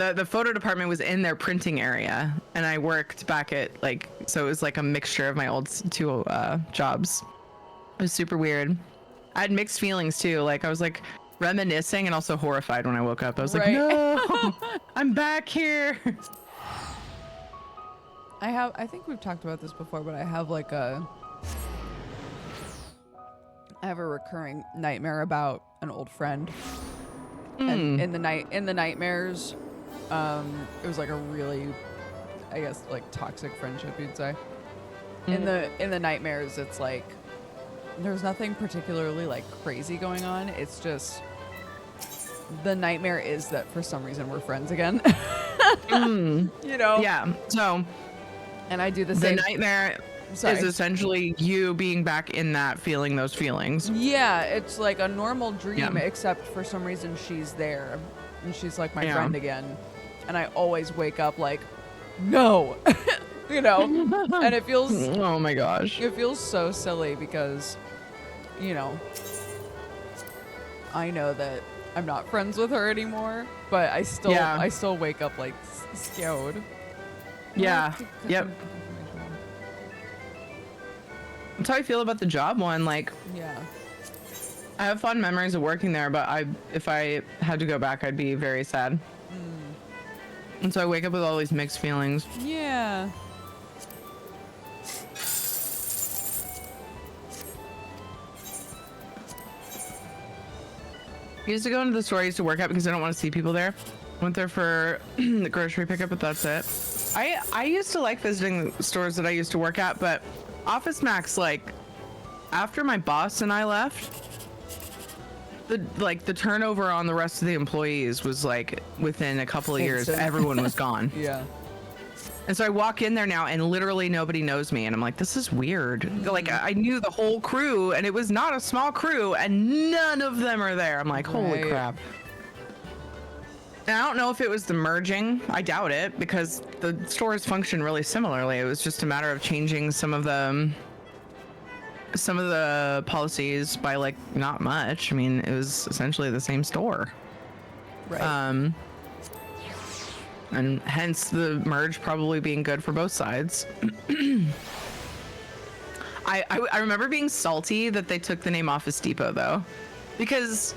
The photo department was in their printing area, and I worked back at like, so it was like a mixture of my old two jobs. It was super weird. I had mixed feelings too. Like I was like reminiscing and also horrified when I woke up. I was like, no, I'm back here. I think we've talked about this before, but I have a recurring nightmare about an old friend. And in the nightmares, it was like a really, I guess, like toxic friendship, you'd say. In the nightmares, it's like there's nothing particularly like crazy going on. It's just the nightmare is that for some reason we're friends again. You know? Yeah. So, and I do the same. The nightmare is essentially you being back in that, feeling those feelings. Yeah, it's like a normal dream, except for some reason she's there, and she's like my friend again, and I always wake up like, no, you know, and it feels. Oh my gosh. It feels so silly because, you know, I know that I'm not friends with her anymore, but I still wake up like scared. Yeah. Yep. That's how I feel about the job one. Like, I have fond memories of working there, but if I had to go back, I'd be very sad. And so I wake up with all these mixed feelings. Yeah. I used to go into the store I used to work at because I don't want to see people there. Went there for the grocery pickup, but that's it. I used to like visiting the stores that I used to work at, but Office Max, like, after my boss and I left, the turnover on the rest of the employees was like within a couple of years, everyone was gone. Yeah. And so I walk in there now and literally nobody knows me. And I'm like, this is weird. Like, I knew the whole crew and it was not a small crew and none of them are there. I'm like, holy crap. And I don't know if it was the merging. I doubt it because the stores function really similarly. It was just a matter of changing some of the policies by like not much. I mean, it was essentially the same store. Right. And hence the merge probably being good for both sides. I remember being salty that they took the name Office Depot though, because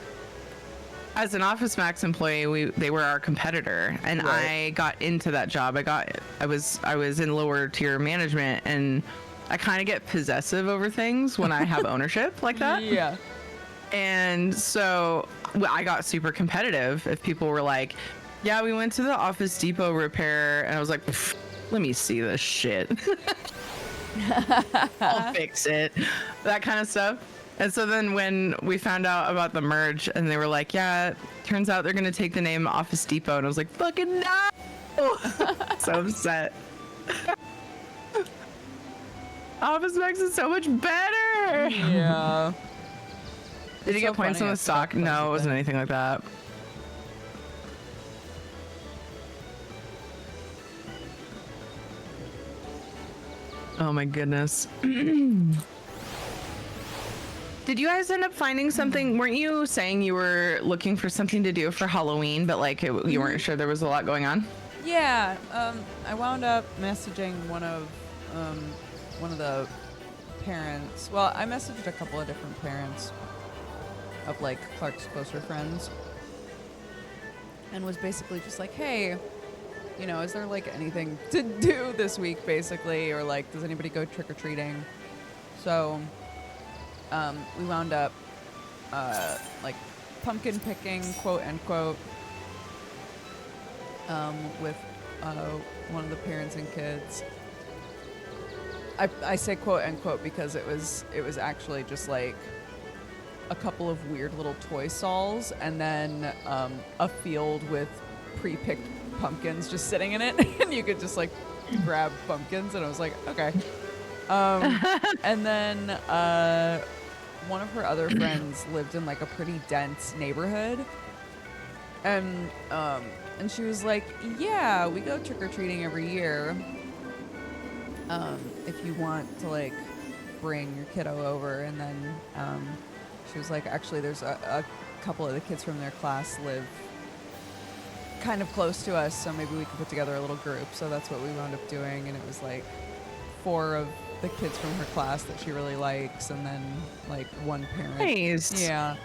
as an Office Max employee, they were our competitor, and I got into that job. I was in lower tier management, and I kind of get possessive over things when I have ownership like that. Yeah. And so I got super competitive if people were like, yeah, we went to the Office Depot repair, and I was like, let me see this shit. I'll fix it. That kind of stuff. And so then when we found out about the merge and they were like, yeah, turns out they're going to take the name Office Depot. And I was like, fucking no. So upset. Office Max is so much better. Yeah. Did you get points on the stock? No, it wasn't anything like that. Oh my goodness. Did you guys end up finding something? Weren't you saying you were looking for something to do for Halloween, but like you weren't sure there was a lot going on? Yeah. I wound up messaging one of the parents. Well, I messaged a couple of different parents of like Clark's closer friends, and was basically just like, hey, you know, is there like anything to do this week, basically, or like, does anybody go trick or treating? So. We wound up, like, pumpkin picking, quote unquote, with one of the parents and kids. I say quote unquote because it was actually just like a couple of weird little toy stalls and then a field with pre-picked pumpkins just sitting in it, and you could just like grab pumpkins, and I was like, okay. And then one of her other friends lived in like a pretty dense neighborhood, and she was like, yeah, we go trick-or-treating every year, if you want to like bring your kiddo over. And then she was like, actually there's a couple of the kids from their class live kind of close to us, so maybe we could put together a little group. So that's what we wound up doing, and it was like 4 of the kids from her class that she really likes, and then like 1 parent. Nice. Yeah.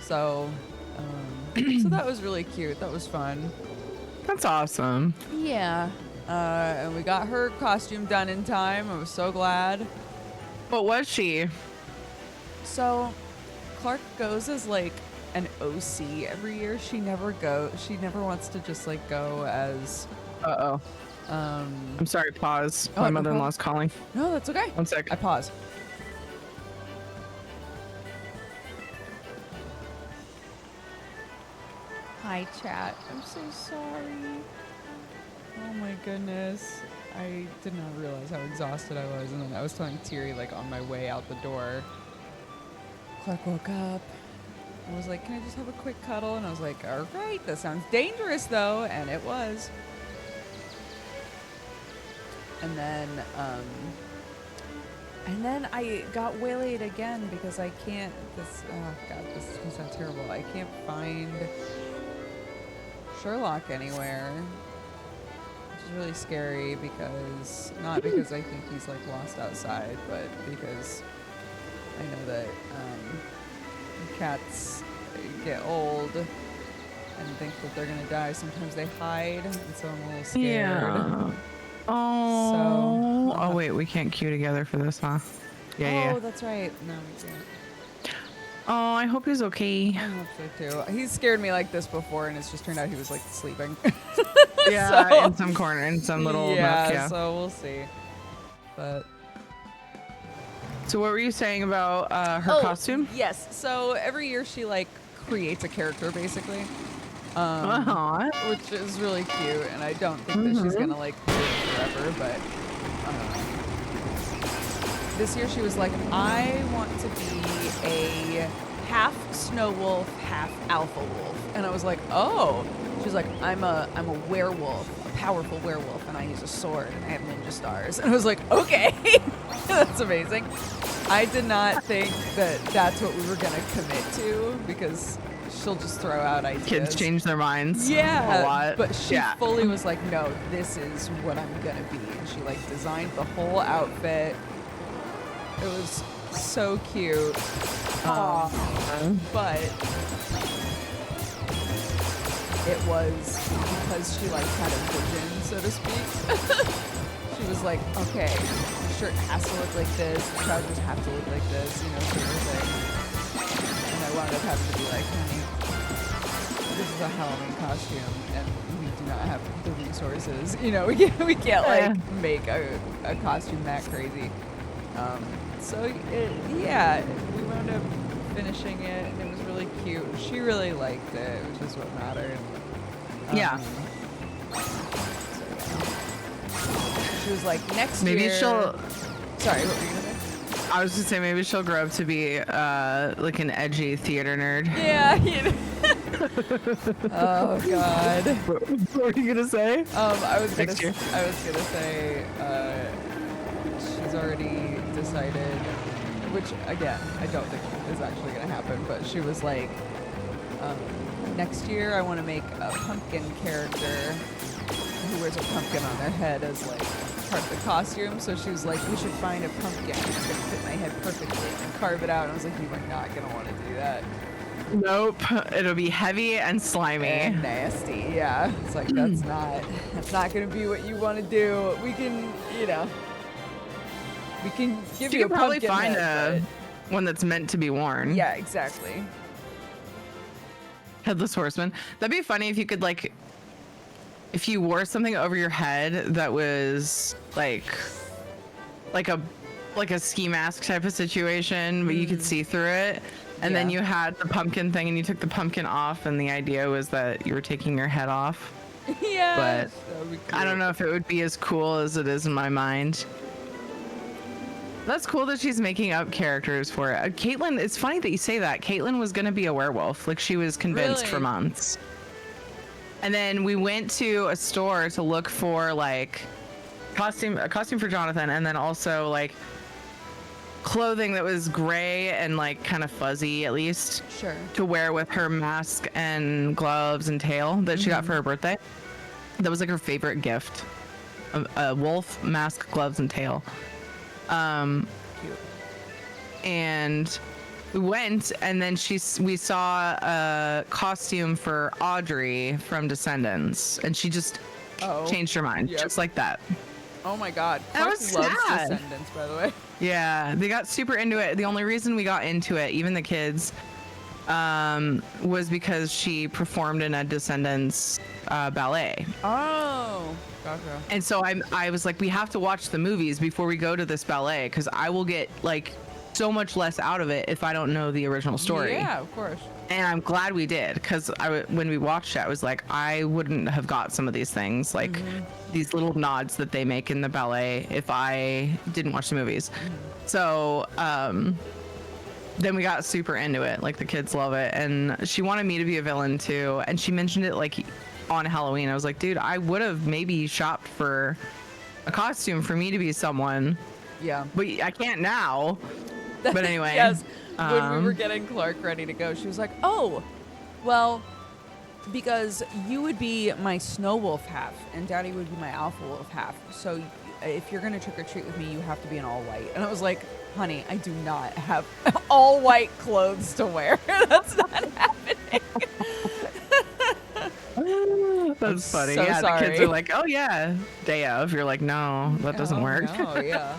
So, so that was really cute. That was fun. That's awesome. Yeah. And we got her costume done in time. I was so glad. What was she? So, Clark goes as like an OC every year. She never wants to just like go as. Uh-oh. I'm sorry, pause. Oh, My no mother-in-law's calling. No, that's okay. 1 sec. I pause. Hi, chat. I'm so sorry. Oh my goodness. I did not realize how exhausted I was, and then I was telling Tiri like on my way out the door. Clark woke up. I was like, can I just have a quick cuddle? And I was like, all right, that sounds dangerous though, and it was. And then I got waylaid again because I can't, oh God, this is gonna sound terrible. I can't find Sherlock anywhere, which is really scary because, not because I think he's like lost outside, but because I know that cats get old and think that they're gonna die. Sometimes they hide, and so I'm a little scared. Yeah. Oh. Oh wait, we can't queue together for this, huh? Yeah. Oh, that's right. No, we can't. Oh, I hope he's okay. I hope so too. He's scared me like this before, and it's just turned out he was like sleeping. Yeah, So- in some corner, in some little nook, yeah. So we'll see. But So what were you saying about her costume? Yes. So every year she like creates a character basically, Uh-huh. which is really cute, and I don't think that she's gonna like do it forever. But this year she was like, I want to be a half snow wolf, half alpha wolf, and I was like, oh. She's like, I'm a werewolf, a powerful werewolf, and I use a sword, and I have ninja stars. And I was like, okay, that's amazing. I did not think that that's what we were gonna commit to, because she'll just throw out ideas. Kids change their minds. Yeah, A lot. but she fully was like, no, this is what I'm gonna be, and she like designed the whole outfit. It was so cute. But it was because she like had a vision, so to speak. She was like, okay, the shirt has to look like this, the trousers have to look like this, you know, sort of thing. And I wound up having to be like, honey, this is a Halloween costume, and we do not have the resources. You know, we can't like make a costume that crazy. So yeah, we wound up finishing it, and it was really cute. She really liked it, which is what mattered. Yeah. So, yeah. She was like, next Maybe year. she'll. Sorry, what were you gonna say? I was gonna say maybe she'll grow up to be like an edgy theater nerd. Yeah. You know. Oh God. What were you gonna say? I was gonna Next year. say she's already decided, which again I don't think is actually gonna happen, but she was like, next year I want to make a pumpkin character who wears a pumpkin on their head as like part of the costume. So she was like, we should find a pumpkin that's gonna fit my head perfectly and carve it out. And I was like, you are not gonna want to do that. Nope. It'll be heavy and slimy. And nasty, yeah. It's like, that's not gonna be what you want to do. We can, you know, we can give you You a could probably pumpkin find head, one that's meant to be worn. but- yeah, exactly. Headless Horseman. That'd be funny if you could like, if you wore something over your head that was like a ski mask type of situation, but you could see through it. And then Yeah. you had the pumpkin thing and you took the pumpkin off and the idea was that you were taking your head off. Yeah. But that would be I don't cute. know if it would be as cool as it is in my mind. That's cool that she's making up characters for it. Caitlin, it's funny that you say that. Caitlin was gonna be a werewolf. Like she was convinced for Really? months. And then we went to a store to look for like a costume for Jonathan, and then also like clothing that was gray and like kind of fuzzy, at least, Sure. to wear with her mask and gloves and tail that she got for her birthday. That was like her favorite gift. A wolf, mask, gloves, and tail. Cute. And we went, and then we saw a costume for Audrey from Descendants, and she just changed her mind, just like that. Oh my God. That Clark was loves sad. Descendants, by the way. Yeah, they got super into it. The only reason we got into it, even the kids, was because she performed in a Descendants ballet. Oh, gotcha. And so I was like, we have to watch the movies before we go to this ballet, because I will get like so much less out of it if I don't know the original story. Yeah, of course. And I'm glad we did, because when we watched it, I was like, I wouldn't have got some of these things, like these little nods that they make in the ballet, if I didn't watch the movies. So then we got super into it. Like, the kids love it, and she wanted me to be a villain too. And she mentioned it like on Halloween. I was like, dude, I would have maybe shopped for a costume for me to be someone. Yeah. But I can't now. But anyway. Yes. When we were getting Clark ready to go, she was like, oh, well, because you would be my snow wolf half and Daddy would be my alpha wolf half. So if you're going to trick or treat with me, you have to be in all white. And I was like, honey, I do not have all white clothes to wear. That's not happening. That's funny. So yeah, sorry. the kids are like, oh yeah, day of. You're like, no, that doesn't work. No, yeah.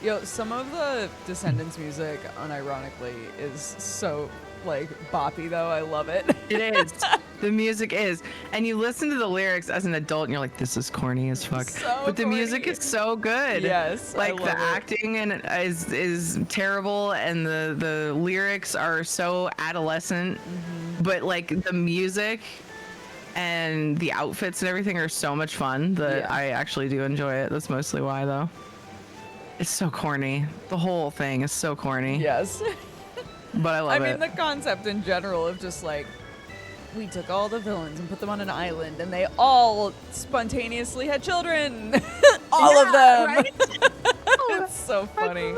Yo, some of the Descendants music, unironically, is so, like, boppy, though. I love it. It is. The music is. And you listen to the lyrics as an adult, and you're like, this is corny as fuck. So but the music corny. is so good. Yes, Like, I love the it. acting is terrible, and the lyrics are so adolescent. But, like, the music and the outfits and everything are so much fun that I actually do enjoy it. That's mostly why, though. It's so corny. The whole thing is so corny. Yes. But I love I mean, it. the concept in general of just, like, we took all the villains and put them on an island, and they all spontaneously had children. All of them. Right? It's so funny.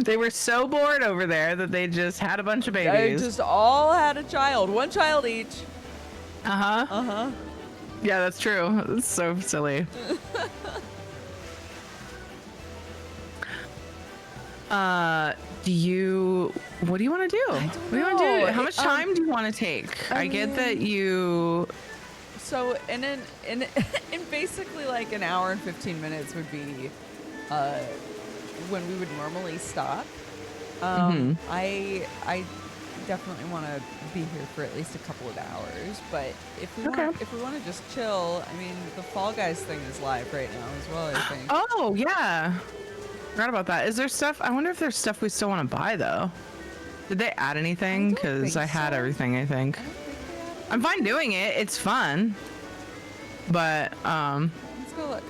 They were so bored over there that they just had a bunch of They babies. just all had a child. One child each. Uh-huh. Uh-huh. Yeah, that's true. It's so silly. What do you want to do? What do you want to do? How much time do you want to take? I get that you... So in basically like an hour and 15 minutes would be when we would normally stop. I definitely want to be here for at least a couple of hours, but if we want to just chill, I mean, the Fall Guys thing is live right now as well, I think. Oh, yeah. Forgot about that. Is there stuff? I wonder if there's stuff we still want to buy, though. Did they add anything? Because I had everything, I think. I'm fine doing it. It's fun. But, Let's go look.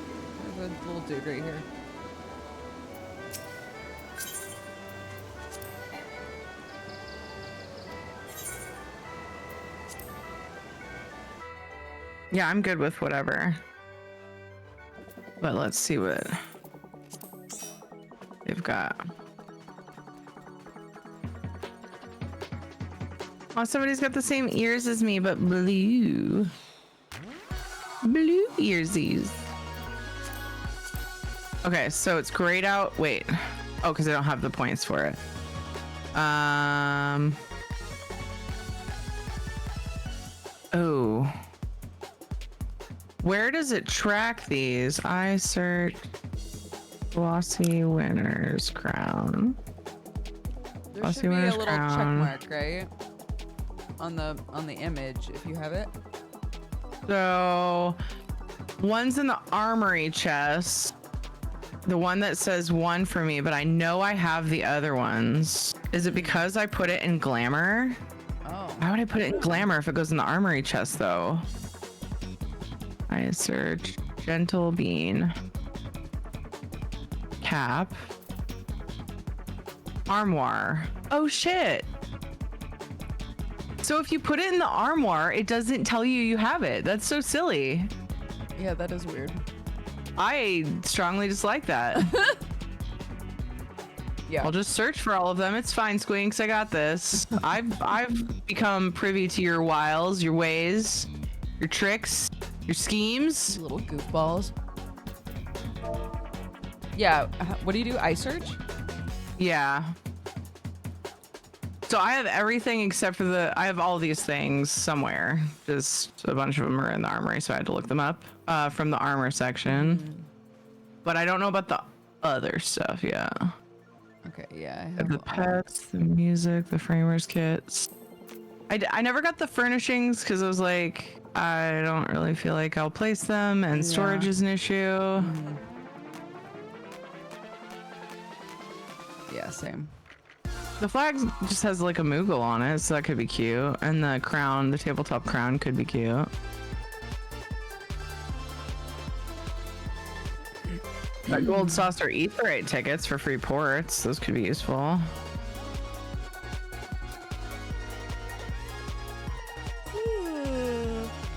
There's a little dude right here. yeah, I'm good with whatever. But let's see what they've got. Oh, somebody's got the same ears as me, but blue. Blue earsies. Okay, so it's grayed out. Wait. Oh, because I don't have the points for it. Oh. Where does it track these? I search glossy winners crown. There should be a little check mark, right? On the image, if you have it. So, one's in the armory chest. The one that says 1 for me, but I know I have the other ones. Is it because I put it in glamour? Oh. Why would I put it in glamour if it goes in the armory chest, though? I search gentle bean. Cap. Armoire. Oh, shit. So if you put it in the armoire, it doesn't tell you have it. That's so silly. Yeah, that is weird. I strongly dislike that. Yeah. I'll just search for all of them. It's fine, Squinks. I got this. I've become privy to your wiles, your ways, your tricks, your schemes. Little goofballs. Yeah. What do you do? I search? Yeah. So I have everything except for I have all these things somewhere. Just a bunch of them are in the armory, so I had to look them up from the armor section. But I don't know about the other stuff. Yeah. Okay. Yeah. I have the pets, the music, the framers kits. I never got the furnishings because I was like, I don't really feel like I'll place them, and storage is an issue. Yeah. Same. The flag just has like a Moogle on it, so that could be cute. And the crown, the tabletop crown could be cute. Got gold saucer etherite tickets for free ports. Those could be useful.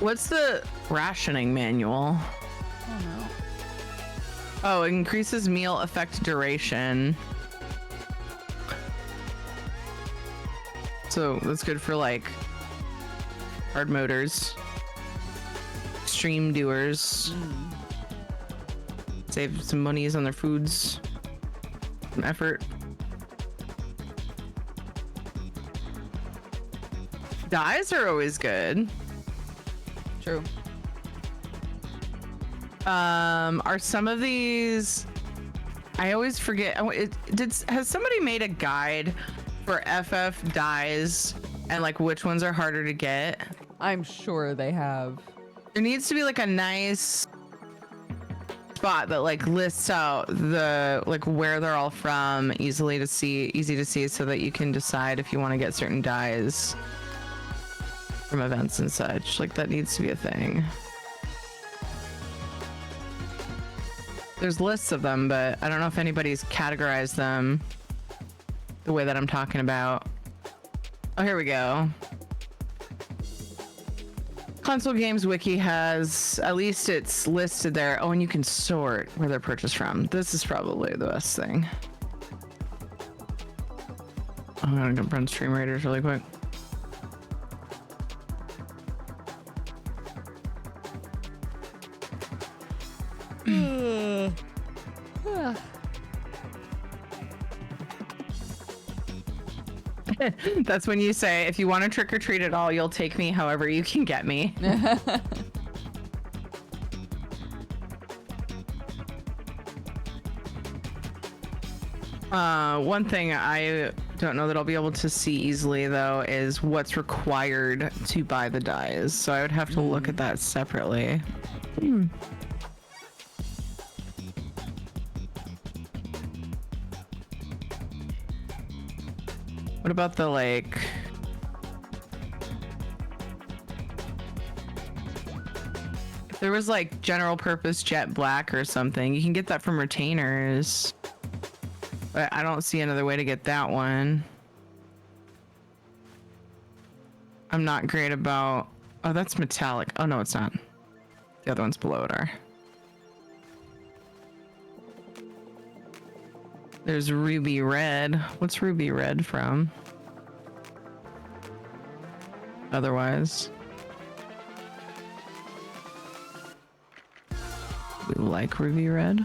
What's the rationing manual? Oh no. Oh, it increases meal effect duration. So that's good for like hard motors, extreme doers. Save some monies on their foods, some effort. Dyes are always good. True. Are some of these? I always forget. Has somebody made a guide for FF dyes and like which ones are harder to get? I'm sure they have. There needs to be like a nice spot that like lists out the like where they're all from, easy to see, so that you can decide if you want to get certain dyes from events and such. Like that needs to be a thing. There's lists of them, but I don't know if anybody's categorized them the way that I'm talking about. Oh, here we go. Console Games Wiki has, at least it's listed there. Oh, and you can sort where they're purchased from. This is probably the best thing. I'm gonna confront Stream Raiders really quick. That's when you say, if you want to trick or treat at all, you'll take me however you can get me. One thing I don't know that I'll be able to see easily though is what's required to buy the dyes. So I would have to look at that separately. What about the like... If there was like general purpose jet black or something, you can get that from retainers. But I don't see another way to get that one. I'm not great about... Oh, that's metallic. Oh, no, it's not. The other ones below it are. There's ruby red. What's ruby red from? Otherwise. We like ruby red.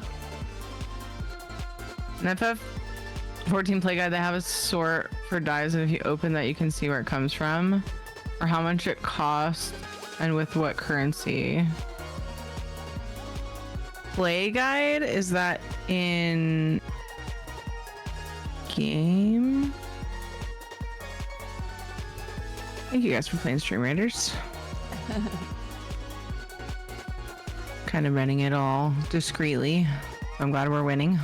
An FF14 play guide, they have a sort for dyes, and if you open that you can see where it comes from or how much it costs and with what currency. Play guide, is that in game? Thank you guys for playing Stream Raiders. Kind of running it all discreetly. I'm glad we're winning.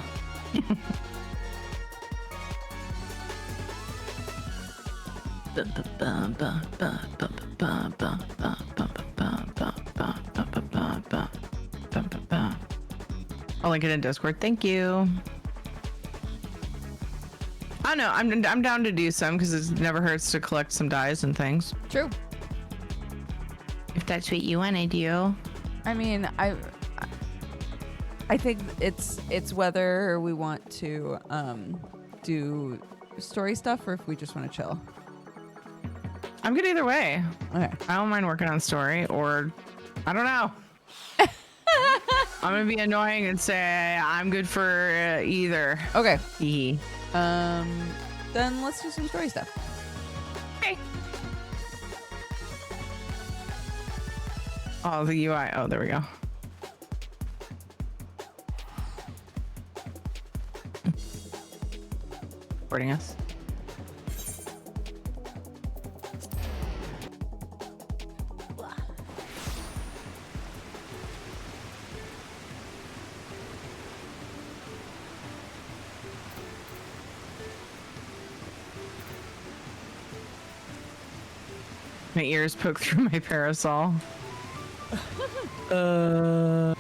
I'll link it in Discord. Thank you. I don't know. I'm down to do some because it never hurts to collect some dyes and things. True. If that's what you want to do. I mean, I think it's whether we want to do story stuff or if we just want to chill. I'm good either way. Okay. I don't mind working on story, or I don't know. I'm gonna be annoying and say I'm good for either. Okay. E. Then let's do some story stuff. Okay. Oh, the UI. Oh, there we go. Recording us. My ears poke through my parasol. Oh,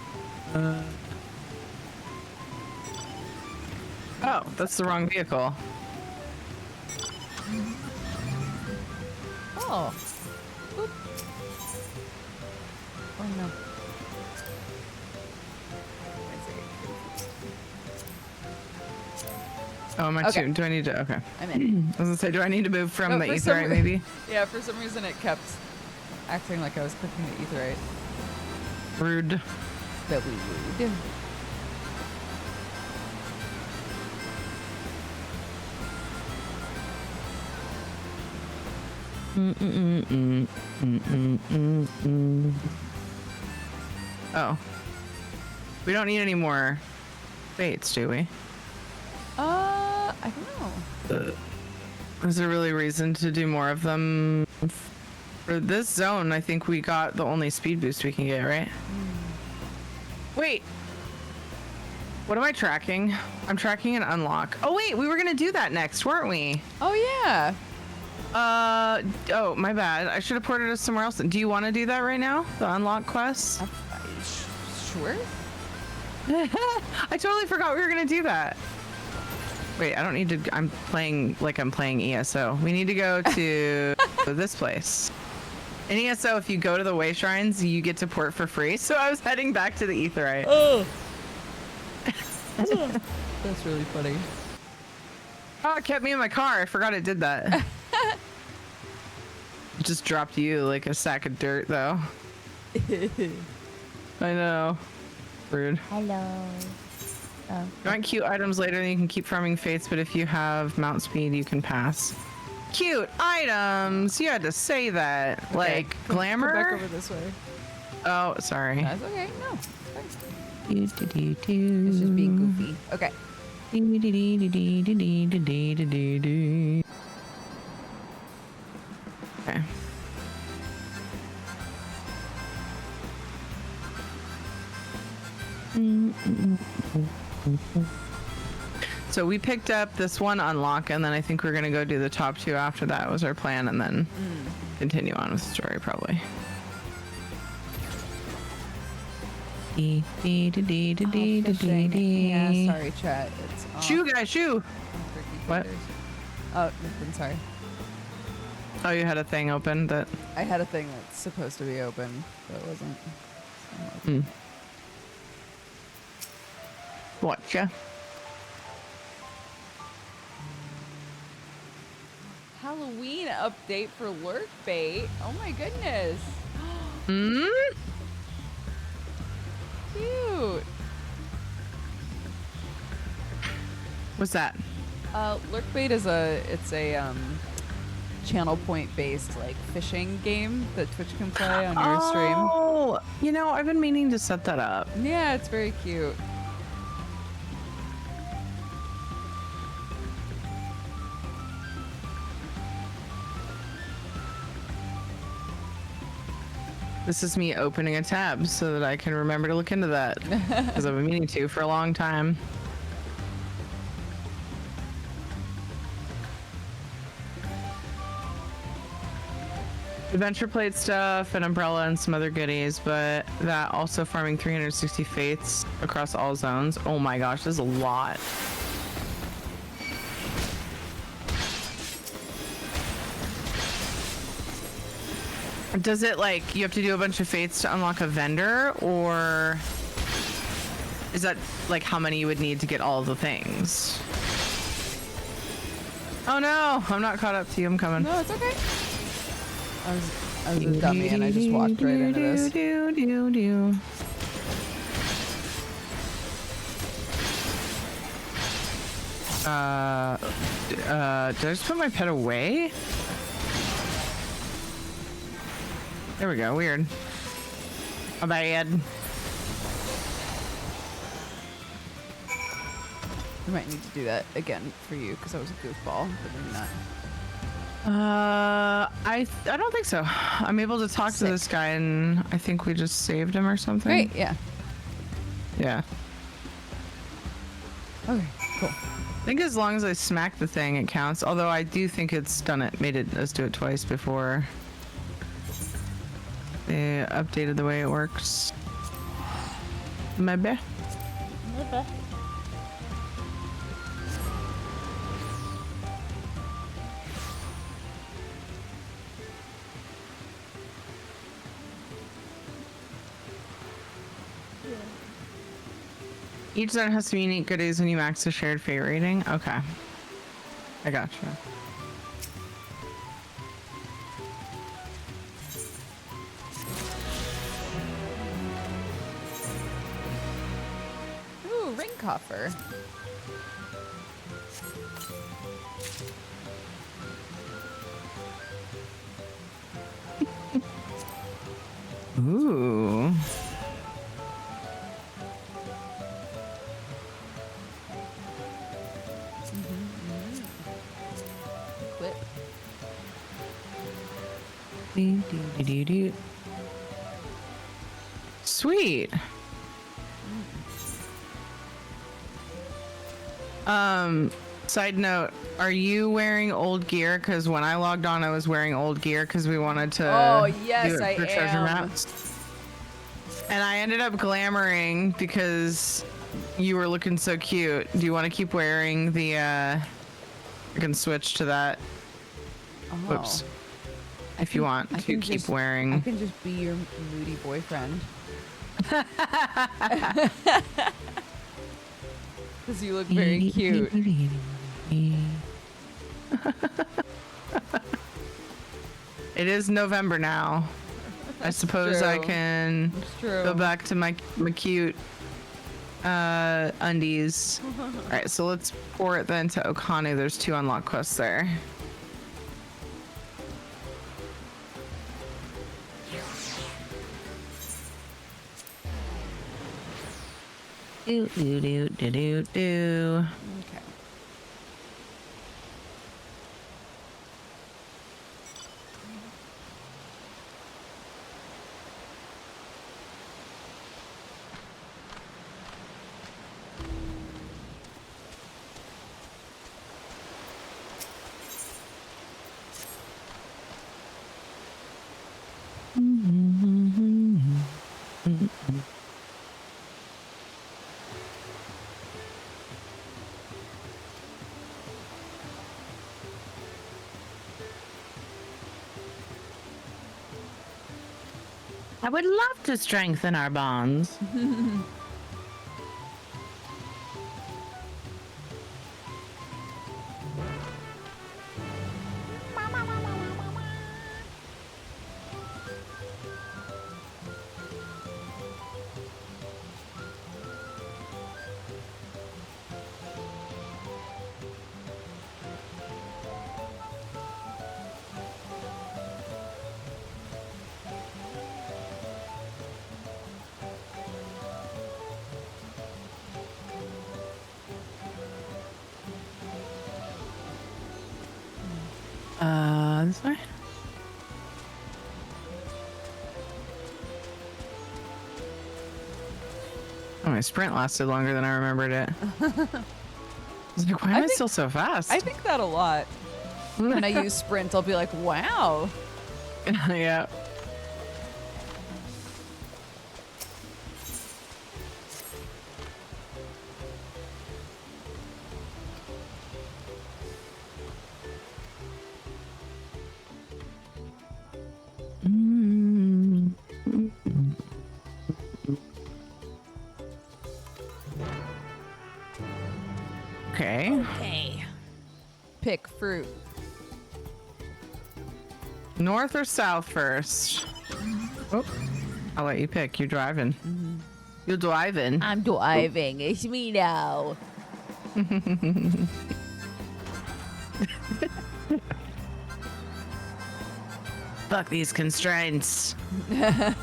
that's the wrong vehicle. Oh. Oop. Oh no. Oh, am I Okay. too? Do I need to? Okay. I'm in. I was gonna say, do I need to move from No, the for etherite some- maybe? Yeah, for some reason it kept acting like I was clicking the etherite. Rude. That we would. Oh. We don't need any more fates, do we? I don't know. Is there really reason to do more of them? For this zone, I think we got the only speed boost we can get, right? Wait. What am I tracking? I'm tracking an unlock. Oh, wait, we were going to do that next, weren't we? Oh yeah. Oh, my bad. I should have ported us somewhere else. Do you want to do that right now? The unlock quest? Sure. I totally forgot we were going to do that. Wait, I don't need to. I'm playing like I'm playing ESO. We need to go to this place. In ESO, if you go to the way shrines, you get to port for free. So I was heading back to the Aetherite. Oh. That's really funny. Oh, it kept me in my car. I forgot it did that. It just dropped you like a sack of dirt, though. I know. Rude. Hello. Oh. You want cute items later, then you can keep farming fates, but if you have mount speed, you can pass. Cute items! You had to say that. Okay. Like, Come glamour? back over this way. Oh, sorry. That's okay. No. It's fine. It's It's just being goofy. Okay. Okay. So we picked up this one unlock, and then I think we're gonna go do the top two after that was our plan, and then continue on with the story probably. Oh, fishing. Yeah, sorry, chat. It's off. Shoo, guys, shoo! Tricky What? fingers. Oh, nothing. Sorry. Oh, you had a thing open that. I had a thing that's supposed to be open, but it wasn't. Watcha. Halloween update for lurk bait. Oh my goodness. Hmm? Cute. What's that? Lurk bait is a channel point based like fishing game that Twitch can play on your stream. Oh, you know, I've been meaning to set that up. Yeah, it's very cute. This is me opening a tab so that I can remember to look into that. Because I've been meaning to for a long time. Adventure plate stuff, an umbrella, and some other goodies, but that also farming 360 faiths across all zones. Oh my gosh, there's a lot. Does it like you have to do a bunch of faiths to unlock a vendor, or is that like how many you would need to get all of the things? Oh no, I'm not caught up to you. I'm coming. No, it's okay. I was a dummy and I just walked right into this. Did I just put my pet away? There we go. Weird. My bad. We might need to do that again for you because I was a goofball, but maybe not. I don't think so. I'm able to talk to this guy, and I think we just saved him or something. Great, yeah. Yeah. Okay, cool. I think as long as I smack the thing, it counts. Although I do think it's done it, made it us do it twice before they updated the way it works. Maybe. Each zone has some unique goodies when you max the shared fate rating. Okay. I gotcha. Ooh, ring coffer. Ooh. Whip. Sweet. Side note, are you wearing old gear? Because when I logged on, I was wearing old gear because we wanted to Oh, yes, do it for I treasure am. maps. And I ended up glamoring because you were looking so cute. Do you want to keep wearing the, I can switch to that. Oh. Whoops. If you want to keep I wearing. can just be your moody boyfriend. Because you look very cute. It is November now. I suppose I true. can It's true. go back to my cute undies. All right, so let's pour it then to Okanu. There's 2 unlocked quests there. Do do do do do do. Okay. I would love to strengthen our bonds. This way? Oh, my sprint lasted longer than I remembered it. I was like, why am I still so fast? I think that a lot. When I use sprint, I'll be like, wow. Yeah. Okay. Okay. Pick fruit. North or south first? Oh, I'll let you pick. You're driving. You're driving. I'm driving. It's me now. Fuck these constraints. I'm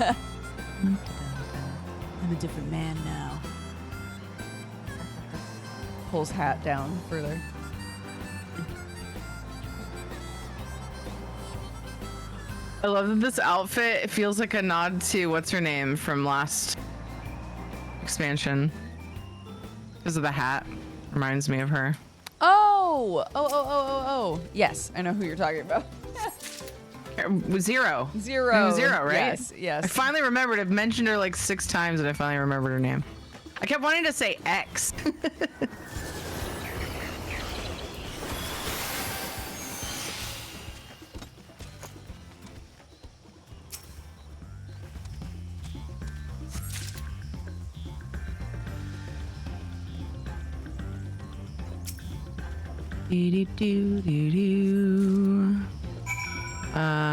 a different man now. Pulls hat down further. I love that this outfit, it feels like a nod to what's her name from last expansion. Because of the hat. Reminds me of her. Oh. Yes, I know who you're talking about. Zero. Zero. Her name was Zero, right? Yes, I yes. finally remembered. I've mentioned her like 6 times and I finally remembered her name. I kept wanting to say X.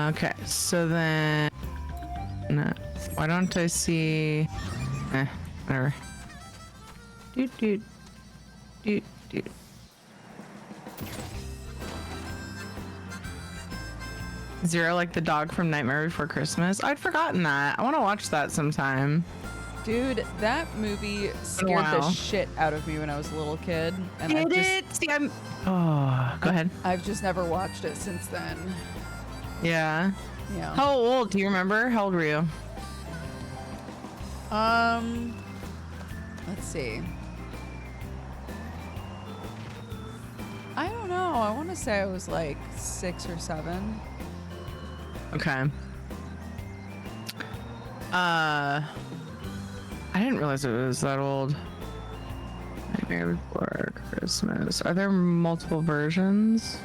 Okay, so then why don't I see whatever. Doot. Zero, like the dog from Nightmare Before Christmas. I'd forgotten that. I want to watch that sometime. Dude, that movie scared the shit out of me when I was a little kid. And Oh, go ahead. I've just never watched it since then. Yeah. Yeah. How old? Do you remember? How old were you? Let's see. I don't know. I want to say I was like 6 or 7. Okay. I didn't realize it was that old. Nightmare Before Christmas. Are there multiple versions?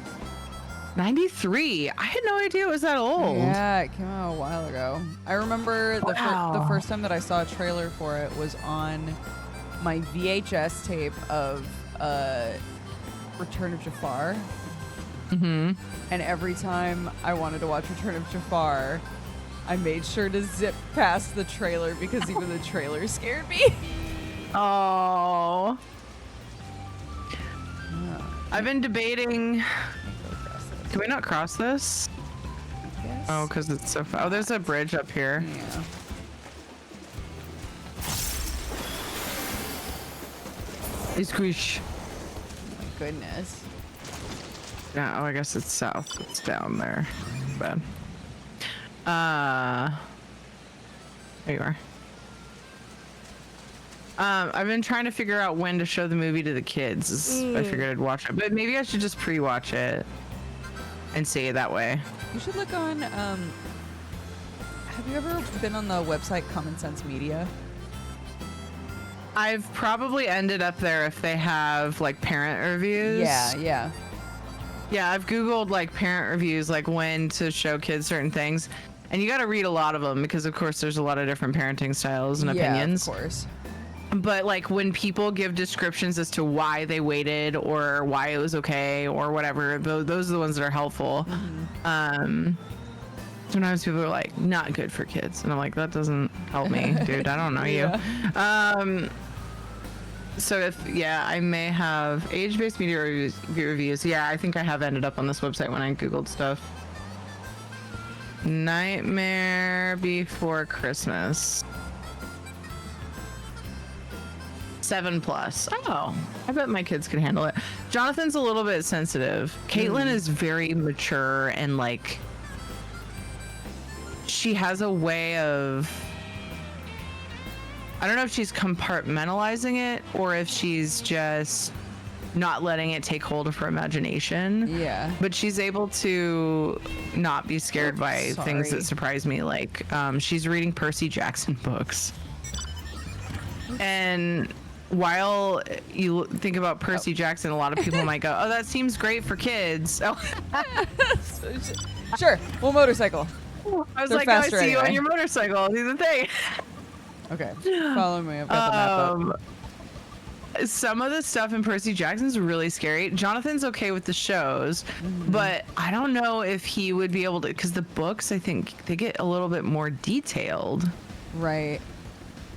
93. I had no idea it was that old. Yeah, it came out a while ago. I remember the first time that I saw a trailer for it was on my VHS tape of Return of Jafar. Mm-hmm. And every time I wanted to watch Return of Jafar, I made sure to zip past the trailer because even the trailer scared me. Oh. I've been debating. Can we not cross this? Yes. Oh, because it's so far. Oh, there's a bridge up here. Yeah. Hey, squish. My goodness. Yeah, oh, I guess it's south. It's down there. Bad. There you are. I've been trying to figure out when to show the movie to the kids. I figured I'd watch it, but maybe I should just pre-watch it and see it that way. You should look on, have you ever been on the website Common Sense Media? I've probably ended up there if they have like parent reviews. Yeah. Yeah, I've Googled like parent reviews, like when to show kids certain things. And you got to read a lot of them because of course there's a lot of different parenting styles and opinions. Yeah, of course. But like when people give descriptions as to why they waited or why it was okay or whatever, those are the ones that are helpful. Mm-hmm. Sometimes people are like, not good for kids. And I'm like, that doesn't help me, dude. I don't know you. So I may have age-based media reviews. Yeah, I think I have ended up on this website when I Googled stuff. Nightmare Before Christmas. 7+. Oh, I bet my kids could handle it. Jonathan's a little bit sensitive. Caitlin is very mature and like she has a way of, I don't know if she's compartmentalizing it or if she's just not letting it take hold of her imagination. Yeah. But she's able to not be scared by things that surprise me. Like she's reading Percy Jackson books. And while you think about Percy Jackson, a lot of people might go, oh, that seems great for kids. Oh. Sure. Well, motorcycle. I was like, oh, I see you on your motorcycle. Do the thing. Okay. Follow me. I've got the map up. some of the stuff in Percy Jackson's really scary. Jonathan's okay with the shows, but I don't know if he would be able to, because the books, I think they get a little bit more detailed. Right.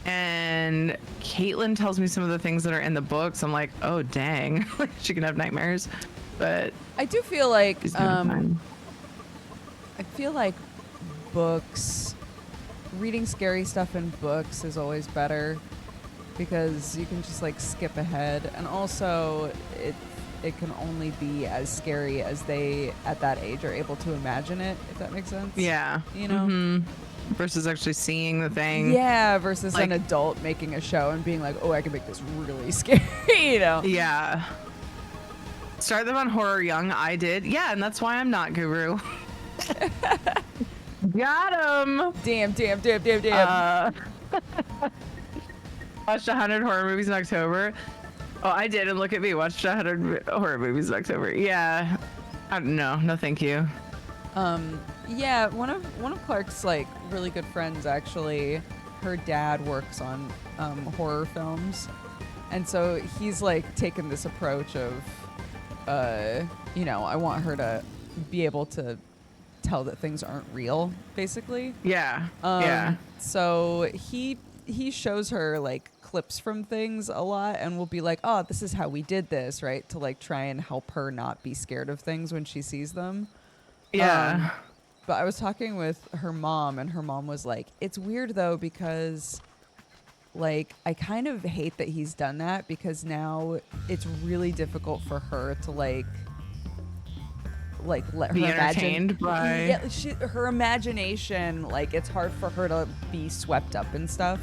And Caitlin tells me some of the things that are in the books. I'm like, oh dang, she can have nightmares. But I do feel like she's doing fine. I feel like books, reading scary stuff in books is always better because you can just like skip ahead, and also it can only be as scary as they at that age are able to imagine it, if that makes sense. Yeah. You know? Versus actually seeing the thing. Yeah, versus like, an adult making a show and being like, oh, I can make this really scary, you know? Yeah. Start them on horror young. I did. Yeah, and that's why I'm not guru. Got him. Damn. Watched 100 horror movies in October. Oh, I did, and look at me. Watched 100 horror movies in October. Yeah. No, thank you. Yeah, one of Clark's like really good friends actually, her dad works on horror films, and so he's like taken this approach of, you know, I want her to be able to tell that things aren't real, basically. Yeah. Yeah. So he shows her like clips from things a lot, and will be like, oh, this is how we did this, right? To like try and help her not be scared of things when she sees them. Yeah. But I was talking with her mom, and her mom was like, it's weird though, because like I kind of hate that he's done that, because now it's really difficult for her to like let her be imagine. entertained by Her imagination, like it's hard for her to be swept up in stuff.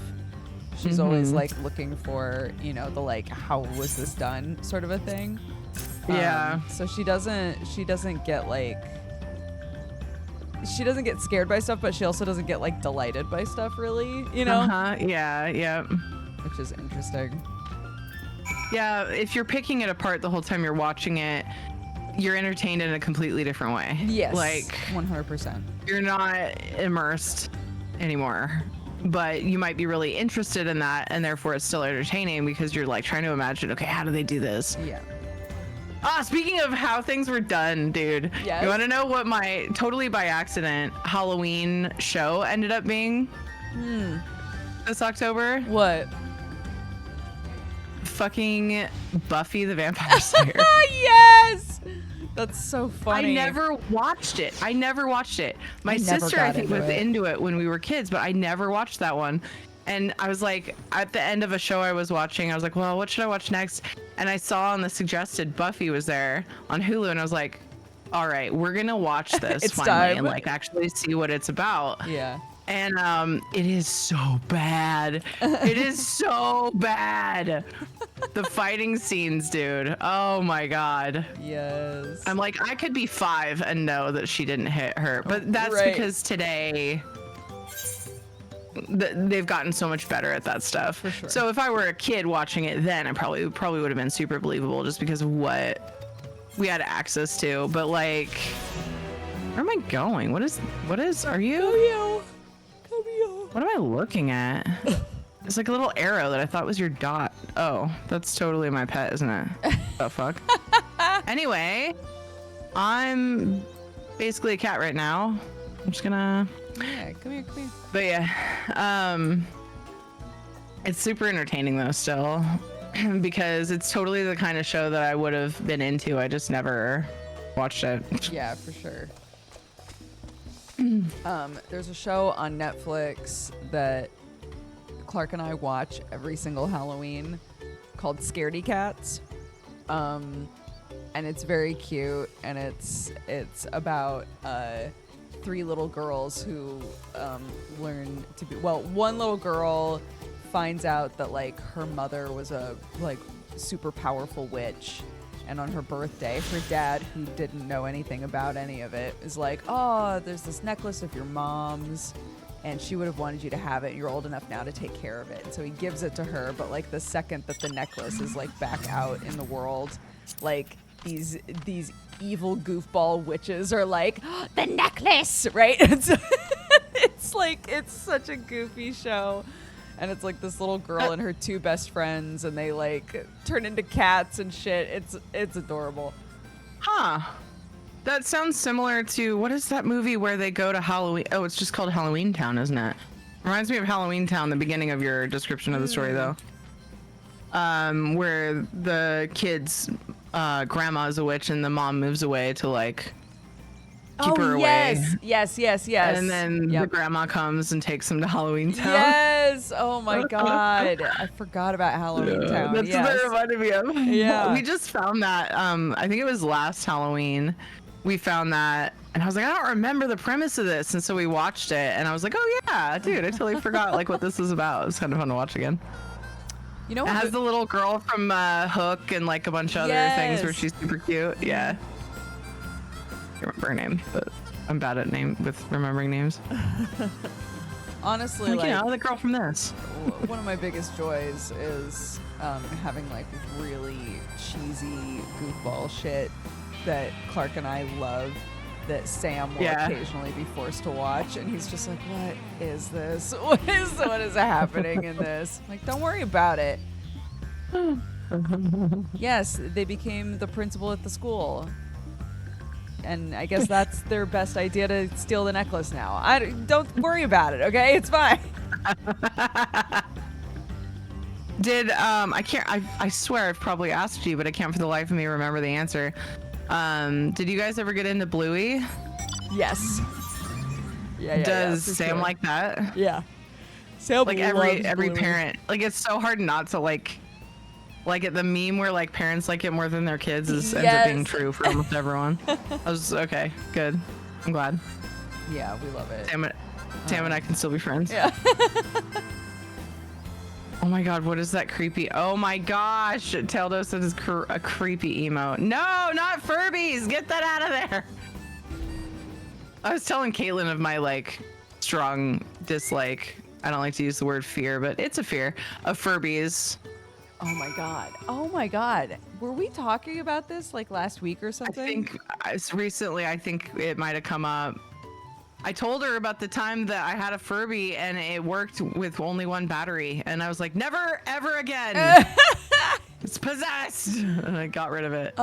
She's always like looking for, you know, the like, how was this done sort of a thing. Yeah. So she doesn't get like, she doesn't get scared by stuff, but she also doesn't get like delighted by stuff, really, you know? Yeah. Which is interesting. Yeah, if you're picking it apart the whole time you're watching it, you're entertained in a completely different way. Yes. Like 100%. you're not immersed anymore, but you might be really interested in that, and therefore it's still entertaining because you're like trying to imagine, okay, how do they do this? Yeah. Speaking of how things were done, dude. Yes? You want to know what my totally by accident Halloween show ended up being this October? What? Fucking Buffy the Vampire Slayer. Yes! That's so funny. I never watched it. My I never sister, got I think, into was it. into it when we were kids, but I never watched that one. And I was like, at the end of a show I was watching, I was like, well, what should I watch next? And I saw on the suggested Buffy was there on Hulu, and I was like, all right, we're going to watch this It's finally time. and like actually see what it's about. Yeah. And it is so bad. It is so bad. The fighting scenes, dude. Oh my God. Yes. I'm like, I could be 5 and know that she didn't hit her, but that's Right. because today they've gotten so much better at that stuff. For sure. So if I were a kid watching it then, I probably would have been super believable just because of what we had access to. But like, where am I going? What is, are you? What am I looking at? It's like a little arrow that I thought was your dot. Oh, that's totally my pet, isn't it? The fuck? Anyway, I'm basically a cat right now. I'm just gonna... Yeah, come here. But yeah, it's super entertaining though still, because it's totally the kind of show that I would have been into. I just never watched it. Yeah, for sure. There's a show on Netflix that Clark and I watch every single Halloween called Scaredy Cats. And it's very cute, and it's about 3 little girls who learn to be, well, one little girl finds out that like her mother was a like super powerful witch, and on her birthday her dad, who didn't know anything about any of it, is like, oh, there's this necklace of your mom's and she would have wanted you to have it, and you're old enough now to take care of it. And so he gives it to her, but like the second that the necklace is like back out in the world, like these evil goofball witches are like, oh, the necklace, right? And so it's like, it's such a goofy show. And it's like this little girl and her two best friends, and they like turn into cats and shit. It's adorable. Huh. That sounds similar to, what is that movie where they go to Halloween? Oh, it's just called Halloween Town, isn't it? Reminds me of Halloween Town, the beginning of your description of the story, though. Where the kids, grandma is a witch and the mom moves away to like keep her away. Yes. And then the grandma comes and takes them to Halloween Town. Yes. Oh my God. I forgot about Halloween Town. That's what it reminded me of. Yeah. We just found that. I think it was last Halloween. We found that, and I was like, I don't remember the premise of this, and so we watched it, and I was like, oh yeah, dude, I totally forgot like what this was about. It was kind of fun to watch again. You know, it has the little girl from Hook and like a bunch of other things where she's super cute. Yeah. I can't remember her name, but I'm bad at remembering names. Honestly, like, you know, the girl from this. One of my biggest joys is having like really cheesy goofball shit that Clark and I love, that Sam will occasionally be forced to watch, and he's just like, what is this? What is happening in this? Like, don't worry about it. Yes, they became the principal at the school, and I guess that's their best idea to steal the necklace now. Don't worry about it, okay? It's fine. Did I swear I've probably asked you, but I can't for the life of me remember the answer. Did you guys ever get into Bluey? Yes. Yeah. Does Sam like that? Yeah. Sam like every parent. Like, it's so hard not to like it. The meme where like parents like it more than their kids ends up being true for almost everyone. I was okay. Good. I'm glad. Yeah, we love it. Sam and I can still be friends. Yeah. Oh my God, what is that creepy? Oh my gosh, Teldo said it's a creepy emo. No, not Furbies. Get that out of there. I was telling Caitlin of my like strong dislike. I don't like to use the word fear, but it's a fear of Furbies. Oh my God. Were we talking about this like last week or something? I think recently, I think it might have come up. I told her about the time that I had a Furby and it worked with only one battery. And I was like, never, ever again. It's possessed. And I got rid of it.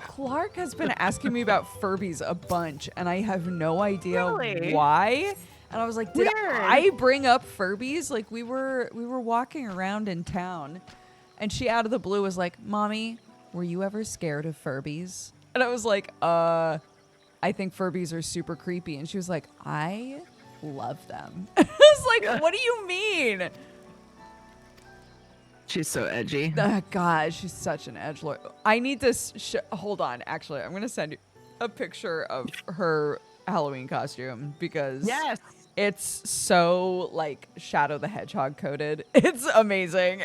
Clark has been asking me about Furbies a bunch, and I have no idea why. And I was like, did I bring up Furbies? Like, we were walking around in town, and she out of the blue was like, Mommy, were you ever scared of Furbies? And I was like, I think Furbies are super creepy. And she was like, I love them. I was like, what do you mean? She's so edgy. God, she's such an edgelord. I need to hold on. Actually, I'm going to send you a picture of her Halloween costume because it's so like Shadow the Hedgehog coded. It's amazing.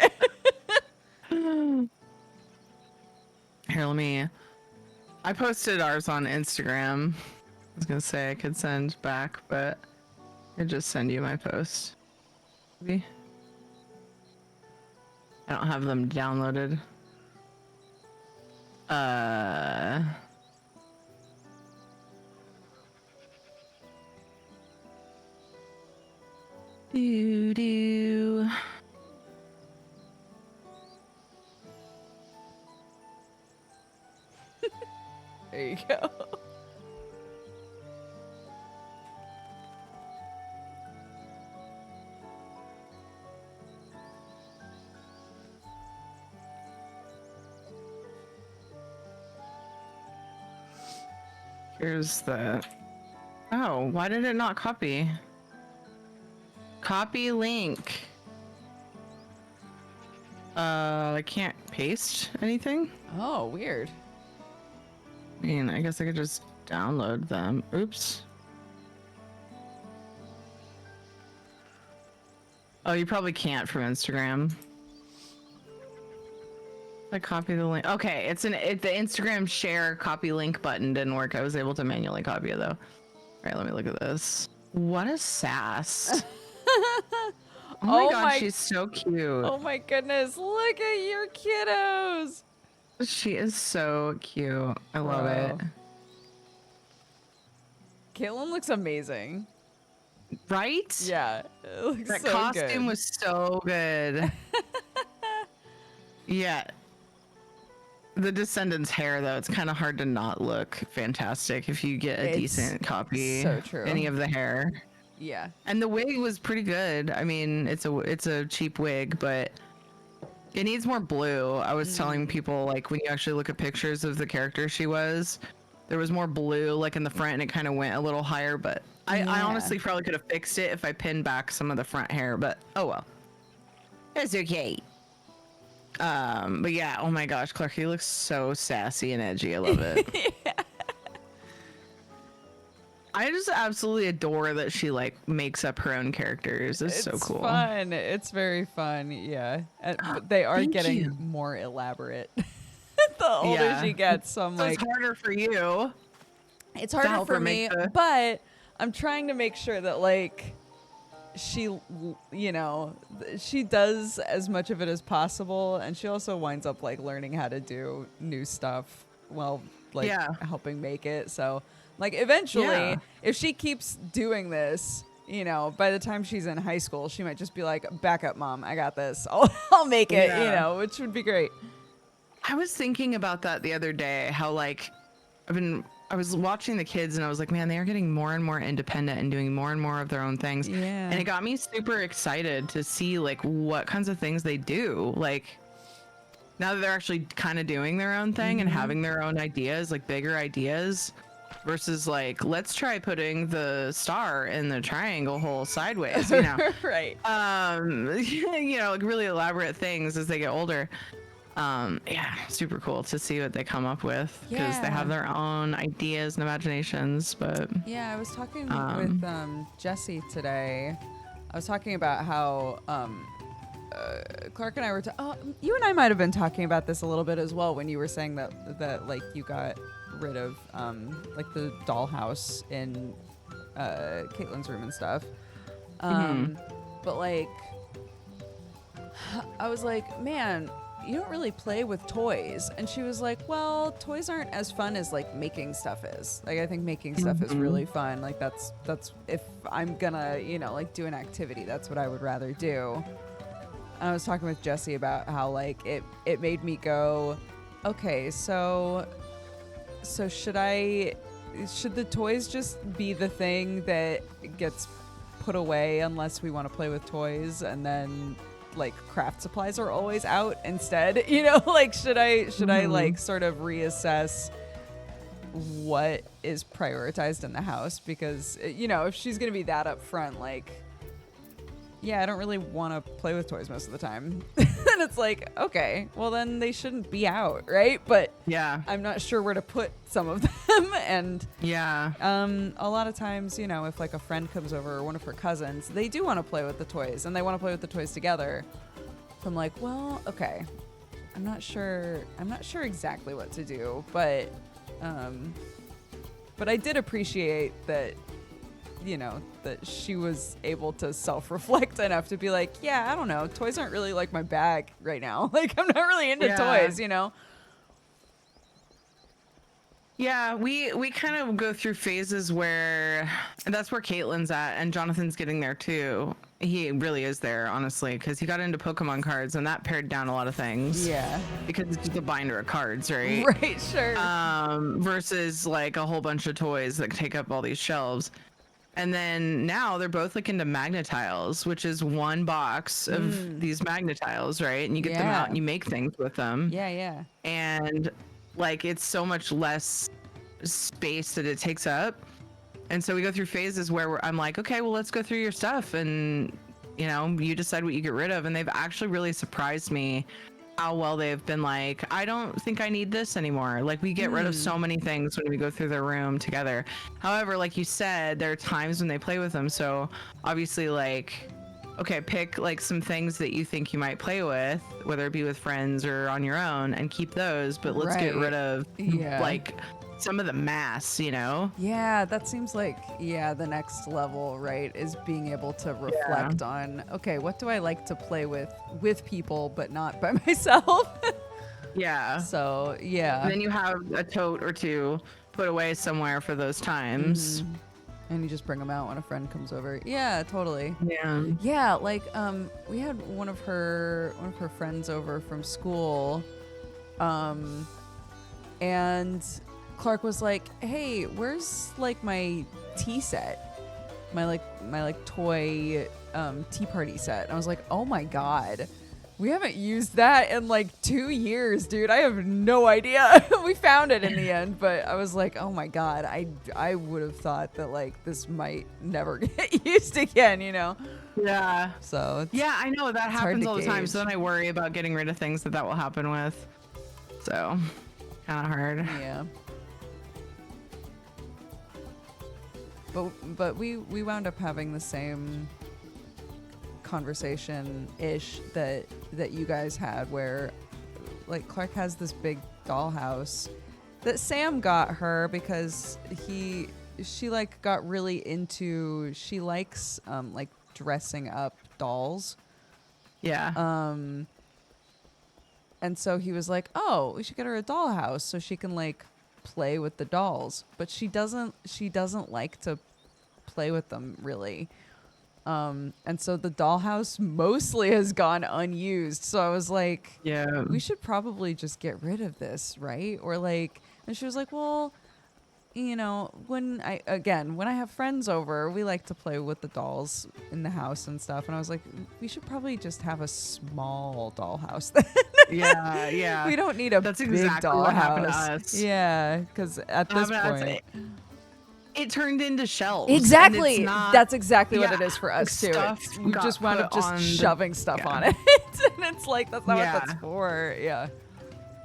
Here, I posted ours on Instagram. I was gonna say I could send back, but I just send you my post. Maybe. I don't have them downloaded. Doo-doo. There you go. Here's the... Oh, why did it not copy? Copy link. I can't paste anything? Oh, weird. I mean, I guess I could just download them. Oops. Oh, you probably can't from Instagram. I copy the link. Okay, the Instagram share copy link button didn't work. I was able to manually copy it though. All right, let me look at this. What a sass. Oh my god, she's so cute. Oh my goodness, look at your kiddos. She is so cute. I love it. Caitlin looks amazing. Right? Yeah, it looks That so costume good. was so good. Yeah. The Descendants hair, though, it's kind of hard to not look fantastic if you get a It's decent copy. so true. Any of the hair. Yeah. And the wig was pretty good. I mean, it's a cheap wig, but it needs more blue. I was telling people, like, when you actually look at pictures of the character she was, there was more blue, like, in the front, and it kind of went a little higher, but I Yeah. honestly probably could have fixed it if I pinned back some of the front hair, but oh well. It's okay. But yeah, oh my gosh, Clarky looks so sassy and edgy. I love it. Yeah. I just absolutely adore that she like makes up her own characters. It's so cool. Fun. It's very fun. Yeah. But they are Thank getting you. more elaborate the older Yeah. she gets. So I'm So like, it's harder for you. it's to harder help for her me, make the- but I'm trying to make sure that like she, you know, she does as much of it as possible, and she also winds up like learning how to do new stuff while like Yeah. helping make it. So like eventually, Yeah. if she keeps doing this, you know, by the time she's in high school, she might just be like, "Back up, mom, I got this. I'll make it," you Yeah. know, which would be great. I was thinking about that the other day, how like I was watching the kids and I was like, man, they are getting more and more independent and doing more and more of their own things. Yeah. And it got me super excited to see like what kinds of things they do. Like now that they're actually kind of doing their own thing and having their own ideas, like bigger ideas versus like, let's try putting the star in the triangle hole sideways, you know? Right. You know, like really elaborate things as they get older. Yeah, super cool to see what they come up with because they Yeah. have their own ideas and imaginations. But Yeah, I was talking with Jesse today. I was talking about how Clark and I were. You and I might have been talking about this a little bit as well when you were saying that like you got rid of like the dollhouse in Caitlin's room and stuff. But like, I was like, man, you don't really play with toys. And she was like, well, toys aren't as fun as like making stuff is. Like, I think making stuff is really fun. Like that's if I'm gonna, you know, like do an activity, that's what I would rather do. And I was talking with Jesse about how like it made me go, okay, so should the toys just be the thing that gets put away unless we want to play with toys, and then like craft supplies are always out instead, you know? Like should I like sort of reassess what is prioritized in the house? Because you know, if she's gonna be that upfront, like, yeah, I don't really want to play with toys most of the time. And it's like, okay, well then they shouldn't be out, right? But yeah, I'm not sure where to put some of them. And yeah, a lot of times, you know, if like a friend comes over or one of her cousins, they do want to play with the toys and they want to play with the toys together. So I'm like, well, okay, I'm not sure exactly what to do, but I did appreciate that, you know, that she was able to self-reflect enough to be like, yeah, I don't know, toys aren't really like my bag right now. Like, I'm not really into toys, you know? yeah. We kind of go through phases where, and that's where Caitlin's at, and Jonathan's getting there too. He really is there, honestly, because he got into Pokemon cards, and that pared down a lot of things. Yeah. Because it's just a binder of cards, right? Right, sure. Versus like a whole bunch of toys that take up all these shelves. And then now they're both like into magnetiles, which is one box of these magnetiles, right? And you get them out and you make things with them. Yeah. And like it's so much less space that it takes up. And so we go through phases where I'm like, okay, well, let's go through your stuff. And, you know, you decide what you get rid of. And they've actually really surprised me how well they've been like, I don't think I need this anymore. Like we get rid of so many things when we go through their room together. However, like you said, there are times when they play with them. So obviously like, okay, pick like some things that you think you might play with, whether it be with friends or on your own, and keep those. But let's get rid of like some of the mass, you know? Yeah, that seems like, the next level, right, is being able to reflect on, okay, what do I like to play with people, but not by myself? Yeah. So, yeah. And then you have a tote or two put away somewhere for those times. And you just bring them out when a friend comes over. Yeah, totally. Yeah. Yeah, like we had one of her friends over from school, and Clark was like, "Hey, where's like my tea set, my toy tea party set?" And I was like, "Oh my god, we haven't used that in like 2 years, dude. I have no idea." We found it in the end, but I was like, "Oh my god, I would have thought that like this might never get used again, you know?" Yeah. So Yeah, I know that happens to all the time. So gauge. then I worry about getting rid of things that will happen with. So kind of hard. yeah. But we wound up having the same conversation ish that you guys had, where like Clark has this big dollhouse that Sam got her because she like got really into, she likes like dressing up dolls. Yeah. And so he was like, "Oh, we should get her a dollhouse so she can like play with the dolls." But she doesn't like to play with them really. And so the dollhouse mostly has gone unused. So I was like, Yeah. we should probably just get rid of this, right? Or like, and she was like, "Well, you know, when I have friends over, we like to play with the dolls in the house and stuff." And I was like, we should probably just have a small dollhouse then. Yeah. Yeah. We don't need a That's big exactly dollhouse. what happened to us. Yeah, because at this point, it turned into shelves. Exactly. And it's not, that's exactly what yeah, it is for us too. stuff We got just wound put up just on shoving stuff yeah. on it, and it's like that's not Yeah. what that's for. Yeah.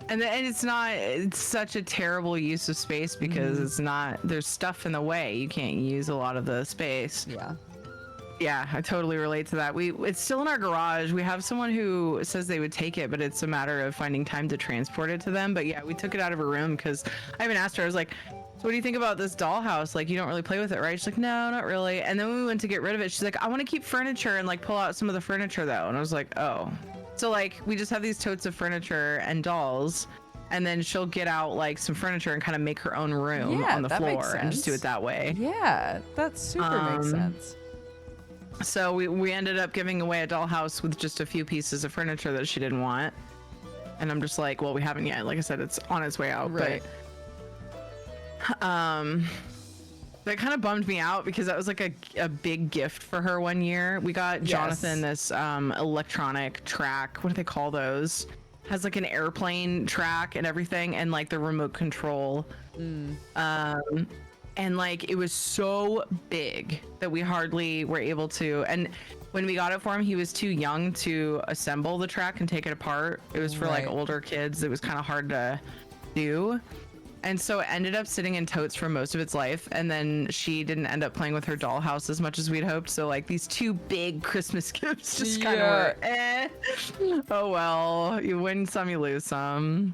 And it's such a terrible use of space because it's not, there's stuff in the way. You can't use a lot of the space. Yeah. Yeah, I totally relate to that. It's still in our garage. We have someone who says they would take it, but it's a matter of finding time to transport it to them. But yeah, we took it out of her room because I even asked her, I was like, "So what do you think about this dollhouse? Like, you don't really play with it, right?" She's like, "No, not really." And then when we went to get rid of it, she's like, "I want to keep furniture and like pull out some of the furniture though." And I was like, "Oh." So like we just have these totes of furniture and dolls, and then she'll get out like some furniture and kind of make her own room Yeah, on the that makes floor and just do sense. it that way. Yeah, that super makes sense. So we ended up giving away a dollhouse with just a few pieces of furniture that she didn't want. And I'm just like, well, we haven't yet. Like I said, it's on its way out. Right. But that kind of bummed me out because that was like a big gift for her one year. We got Jonathan this electronic track. What do they call those? Has like an airplane track and everything, and like the remote control. And like it was so big that we hardly were able to. And when we got it for him, he was too young to assemble the track and take it apart. It was for like Right. older kids. It was kind of hard to do. And so it ended up sitting in totes for most of its life. And then she didn't end up playing with her dollhouse as much as we'd hoped. So like these two big Christmas gifts just kind of were, eh. Oh well, you win some, you lose some.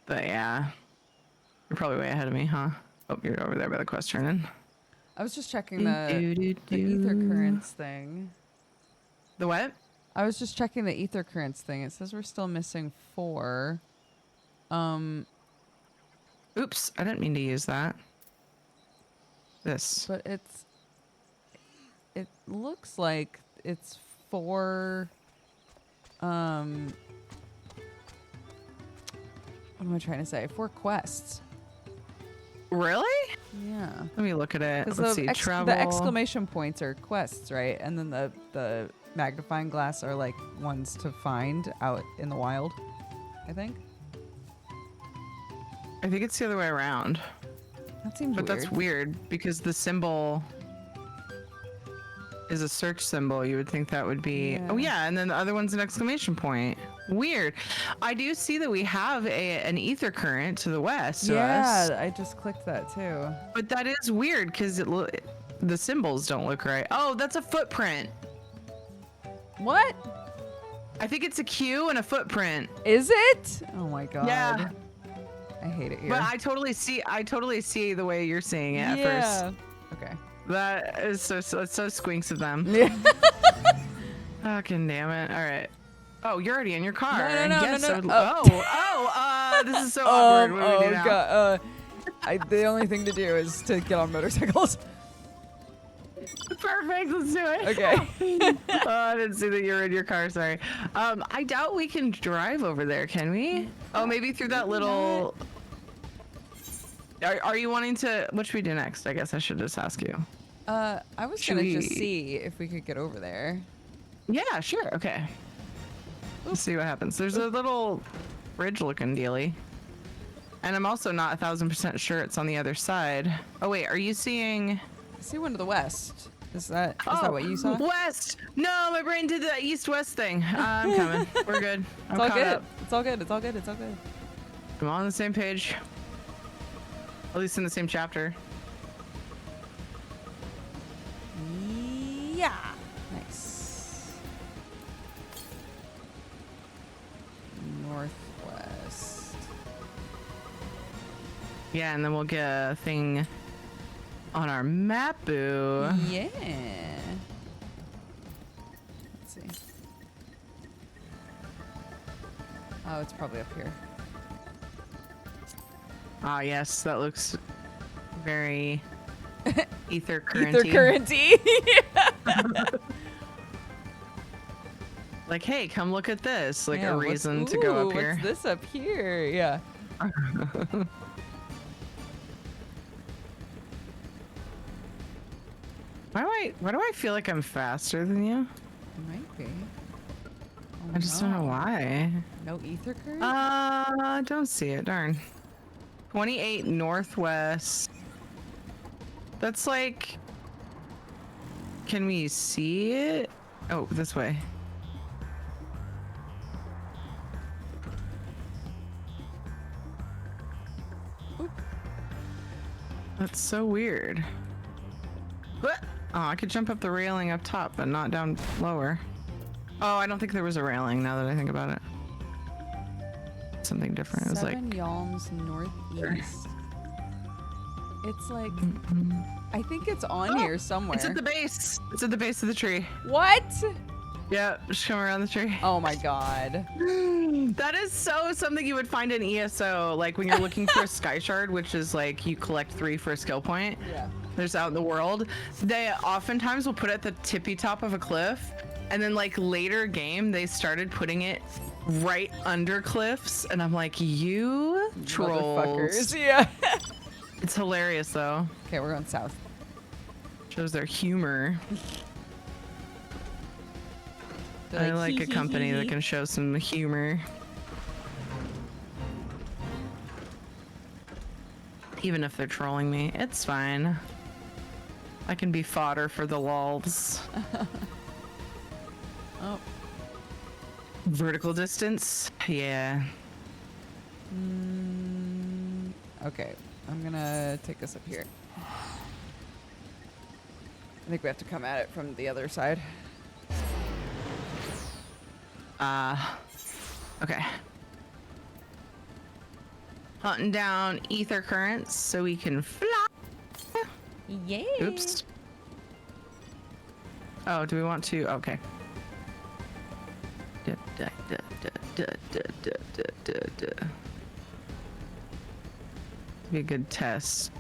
But yeah, you're probably way ahead of me, huh? Oh, you're over there by the quest turning. I was just checking the ether currents thing. The what? I was just checking the ether currents thing. It says we're still missing 4. Oops, I didn't mean to use that. This. But it looks like it's 4 what am I trying to say? 4 quests. Really? Yeah. Let me look at it. 'Cause Let's the see. Travel. the exclamation points are quests, right? And then the magnifying glass are like ones to find out in the wild, I think. I think it's the other way around. That seems But weird. that's weird because the symbol is a search symbol. You would think that would be. Yeah. Oh yeah, and then the other one's an exclamation point. Weird. I do see that we have an ether current to the west. To us, I just clicked that too. but that is weird because the symbols don't look right. Oh, that's a footprint. What? I think it's a Q and a footprint. Is it? Oh my god. Yeah. I hate it here. But I totally see the way you're seeing it at first. Okay. That is so it's so squinks of them. Yeah. Fucking damn it. All right. Oh, you're already in your car. No. Yes, Oh. This is so awkward. What do we do oh now? god. The only thing to do is to get on motorcycles. Perfect. Let's do it. Okay. Oh, I didn't see that you're in your car. Sorry. I doubt we can drive over there. Can we? Oh, maybe through that little. Are you wanting to? What should we do next? I guess I should just ask you. I was Should gonna just we- see if we could get over there. Yeah, sure. Okay. Let's see what happens. There's a little bridge-looking dealie, and I'm also not 1000% sure it's on the other side. Oh wait, are you seeing? I see one to the west. Is that what you saw? West. No, my brain did the east-west thing. I'm coming. We're good. It's all good. It's all good. It's all good. It's all good. I'm on the same page. At least in the same chapter. Yeah. Nice. Northwest. Yeah, and then we'll get a thing on our map, boo. Yeah. Let's see. Oh, it's probably up here. Ah, yes, that looks very ether currenty. Ether currency. Like, hey, come look at this. Like Yeah, a what's- reason to go ooh, up here. What's this up here? Yeah. Why do I feel like I'm faster than you? Might be. Oh, I just don't know why. No ether current? Don't see it. Darn. 28 northwest. That's like. Can we see it? Oh, this way. Oop. That's so weird. What? Oh, I could jump up the railing up top, but not down lower. Oh, I don't think there was a railing now that I think about it. Something different. It was like 7 Yalms northeast. It's like, I think it's on here somewhere. it's at the base. It's at the base of the tree. What? Yeah, just come around the tree. Oh my god. That is so something you would find in ESO, like when you're looking for a sky shard, which is like you collect 3 for a skill point. Yeah. There's out in the world. They oftentimes will put it at the tippy top of a cliff, and then like later game they started putting it right under cliffs, and I'm like, you trolls. Motherfuckers. Yeah. It's hilarious though. Okay, we're going south. Shows their humor. They're I like a company that "Hee can show some humor. Even if they're trolling me, it's fine. I can be fodder for the lulz. Oh. Vertical distance? Yeah. Okay, I'm gonna take us up here. I think we have to come at it from the other side. Okay. Hunting down ether currents so we can fly. Yeah. Oops. Oh, do we want to? Okay. Be a good test.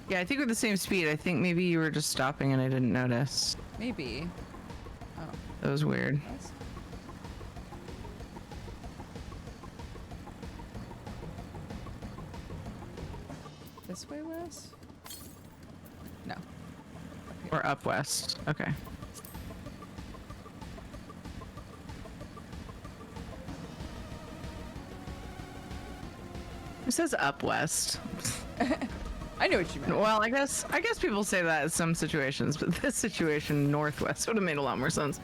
Yeah, I think we're the same speed. I think maybe you were just stopping and I didn't notice. Maybe. Oh, That was weird. that's... This way, Wes? No. Or up west. Okay. It says up west. I know what you meant. Well, I guess people say that in some situations, but this situation, northwest, would have made a lot more sense.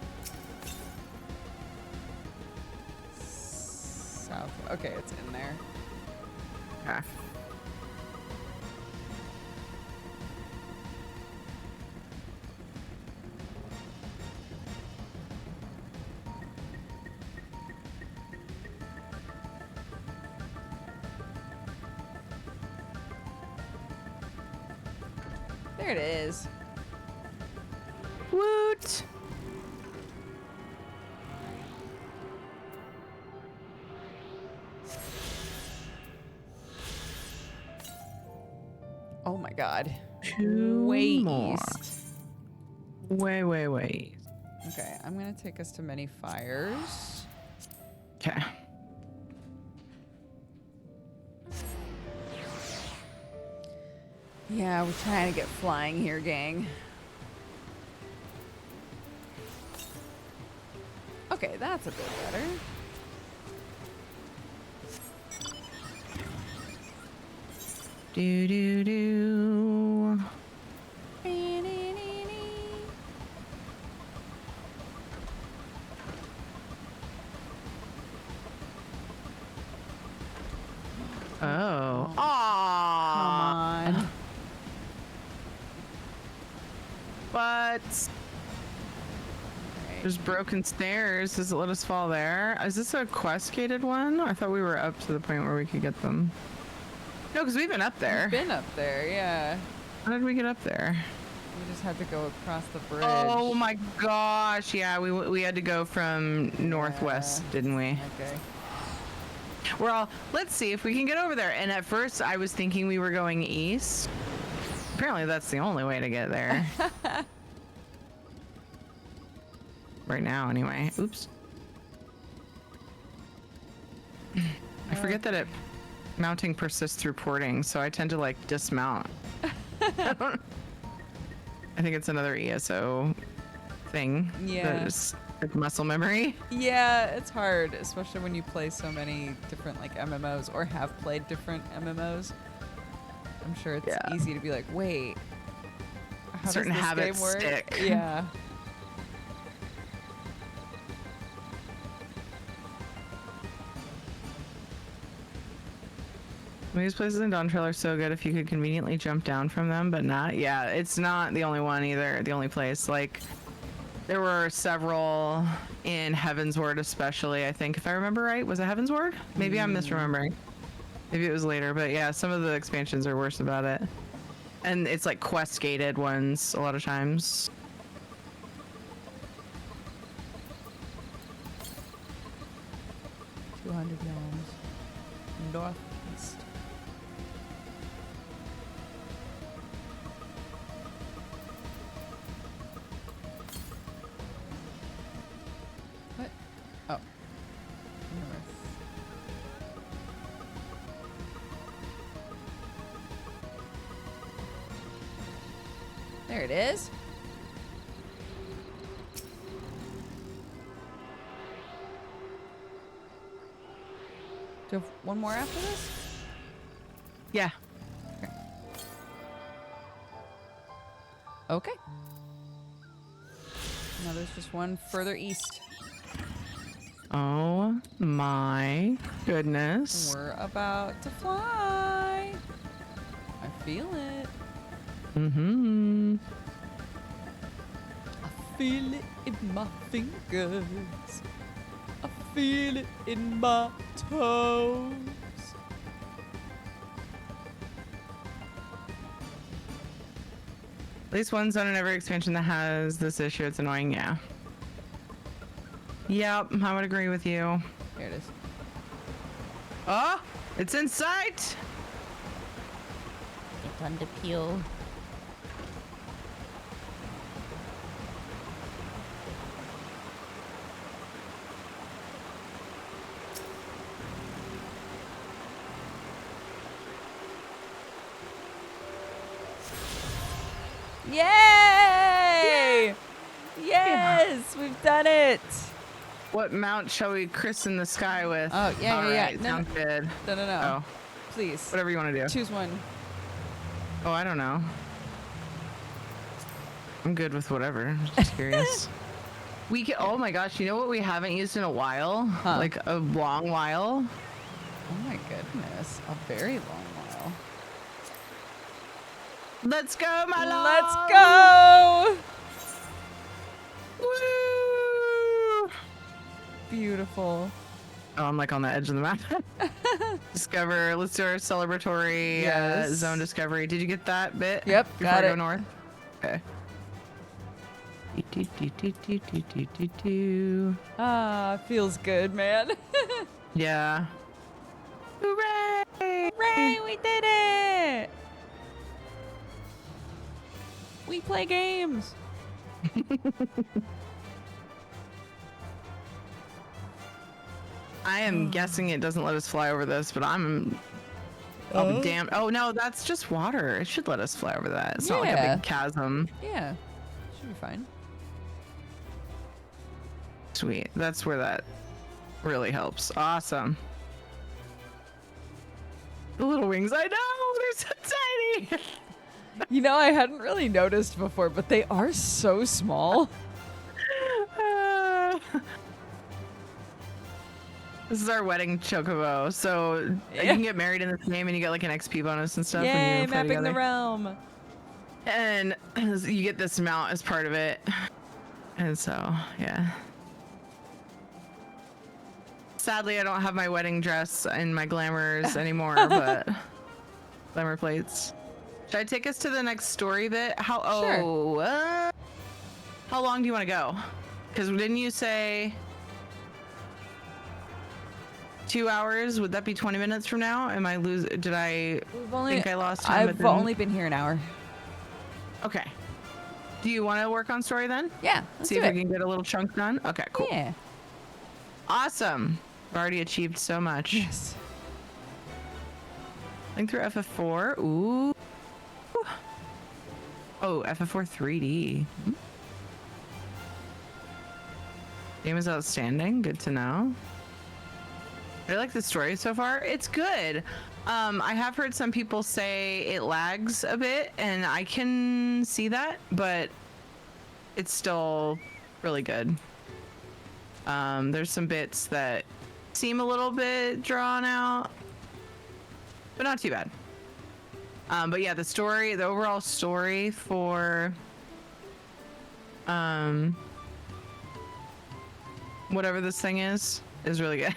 South. Okay, it's in there. Yeah. There it is. Woot! god. Two Way more. east. Way. Okay, I'm gonna take us to many fires. Okay. Yeah, we're trying to get flying here, gang. Okay, that's a bit better. Do. Oh. Come Aww. on. But Right. there's broken stairs. Does it let us fall there? Is this a quest gated one? I thought we were up to the point where we could get them. No, because we've been up there. We've been up there, yeah. How did we get up there? We just had to go across the bridge. Oh my gosh. Yeah, we had to go from northwest, didn't we? Okay. We're all, let's see if we can get over there. And at first I was thinking we were going east. Apparently that's the only way to get there. Right now, anyway. Oops. I forget that mounting persists through porting, so I tend to like dismount. I think it's another ESO thing. Yeah. That is like muscle memory. Yeah, it's hard, especially when you play so many different like MMOs or have played different MMOs. I'm sure it's easy to be like, wait, how Certain does this habits game work? stick. Yeah. These places in Dawn Trail are so good if you could conveniently jump down from them, but not. Yeah, it's not the only one either. The only place. Like, there were several in Heaven's Ward, especially. I think, if I remember right, was it Heaven's Ward? Maybe I'm misremembering. Maybe it was later, but yeah, some of the expansions are worse about it. And it's like quest gated ones a lot of times. $200 northeast. What? Oh. North. There it is. Do you have one more after this? Yeah. Okay. Now there's just one further east. Oh my goodness. We're about to fly. I feel it. Mm-hmm. I feel it in my fingers. I feel it in my toes. At least one zone in every expansion that has this issue. It's annoying, yeah. Yep, I would agree with you. Here it is. Oh, it's in sight. Get on the peel. Yay! Yes, we've done it. What mount shall we christen the sky with? Oh, yeah, All yeah, yeah. right, No, sounds good. No. Oh, Please. whatever you want to do. Choose one. Oh, I don't know. I'm good with whatever. Just curious. We can. Oh my gosh! You know what we haven't used in a while? Huh. Like a long while. Oh my goodness. A very long while. Let's go, my love. Let's go! Woo! Beautiful. Oh, I'm like on the edge of the map. Discover. Let's do our celebratory Yes. zone discovery. Did you get that bit? Yep, Before got I it. go north. Okay. Ah, feels good, man. Yeah. Hooray! Hooray, we did it! We play games. I am guessing it doesn't let us fly over this, but I'll be damned. Oh no, that's just water. It should let us fly over that. It's not like a Yeah. big chasm. Yeah. Should be fine. Sweet. That's where that really helps. Awesome. The little wings. I know. They're so tiny. You know, I hadn't really noticed before, but they are so small. This is our wedding chocobo. So you can get married in this game and you get like an XP bonus and stuff. when Yay, you play mapping the together. realm. And you get this mount as part of it. And so, yeah. Sadly, I don't have my wedding dress and my glamours anymore, but glamour plates. Should I take us to the next story bit? How long do you want to go? Because didn't you say 2 hours? Would that be 20 minutes from now? Am I Did I think I lost time? I've only been here an hour. Okay. Do you want to work on story then? Yeah. Let's See do if it. we can get a little chunk done. Okay, cool. Yeah. Awesome. We've already achieved so much. Yes. Think through FF4. Ooh. Oh, FF4 3D. Game is outstanding. Good to know. I like the story so far. It's good. I have heard some people say it lags a bit, and I can see that, but it's still really good. There's some bits that seem a little bit drawn out, but not too bad. But yeah, the overall story for whatever this thing is really good.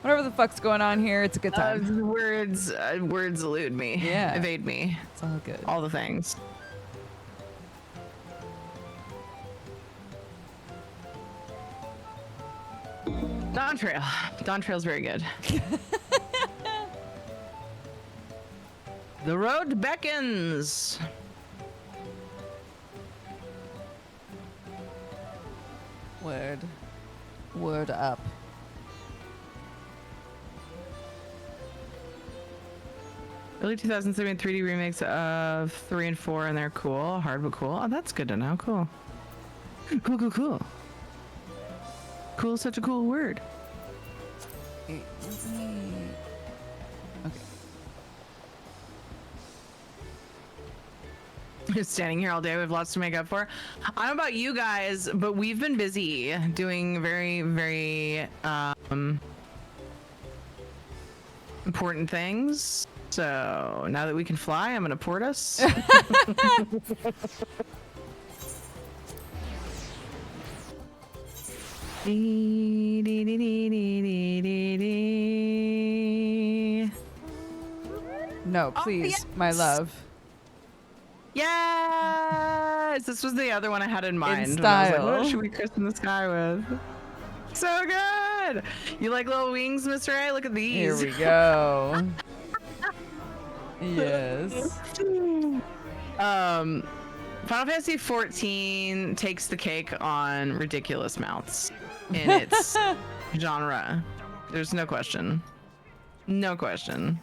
Whatever the fuck's going on here, it's a good time. Words elude me. Yeah. Evade me. It's all good. All the things. Dawn Trail. Dawn Trail's very good. The road beckons. Word up. Early 2007 3D remakes of 3 and 4, and they're cool. Hard but cool. Oh, that's good to know. Cool. Cool. Cool is such a cool word. Okay. Just standing here all day. We have lots to make up for. I don't know about you guys, but we've been busy doing very, very important things. So now that we can fly, I'm gonna port us. No, please, yes. my love. Yes! This was the other one I had in mind. In when I was like, style. what should we christen the sky with? So good! You like little wings, Mr. A? Look at these. Here we go. Yes. Final Fantasy 14 takes the cake on ridiculous mounts in its genre. There's no question. No question.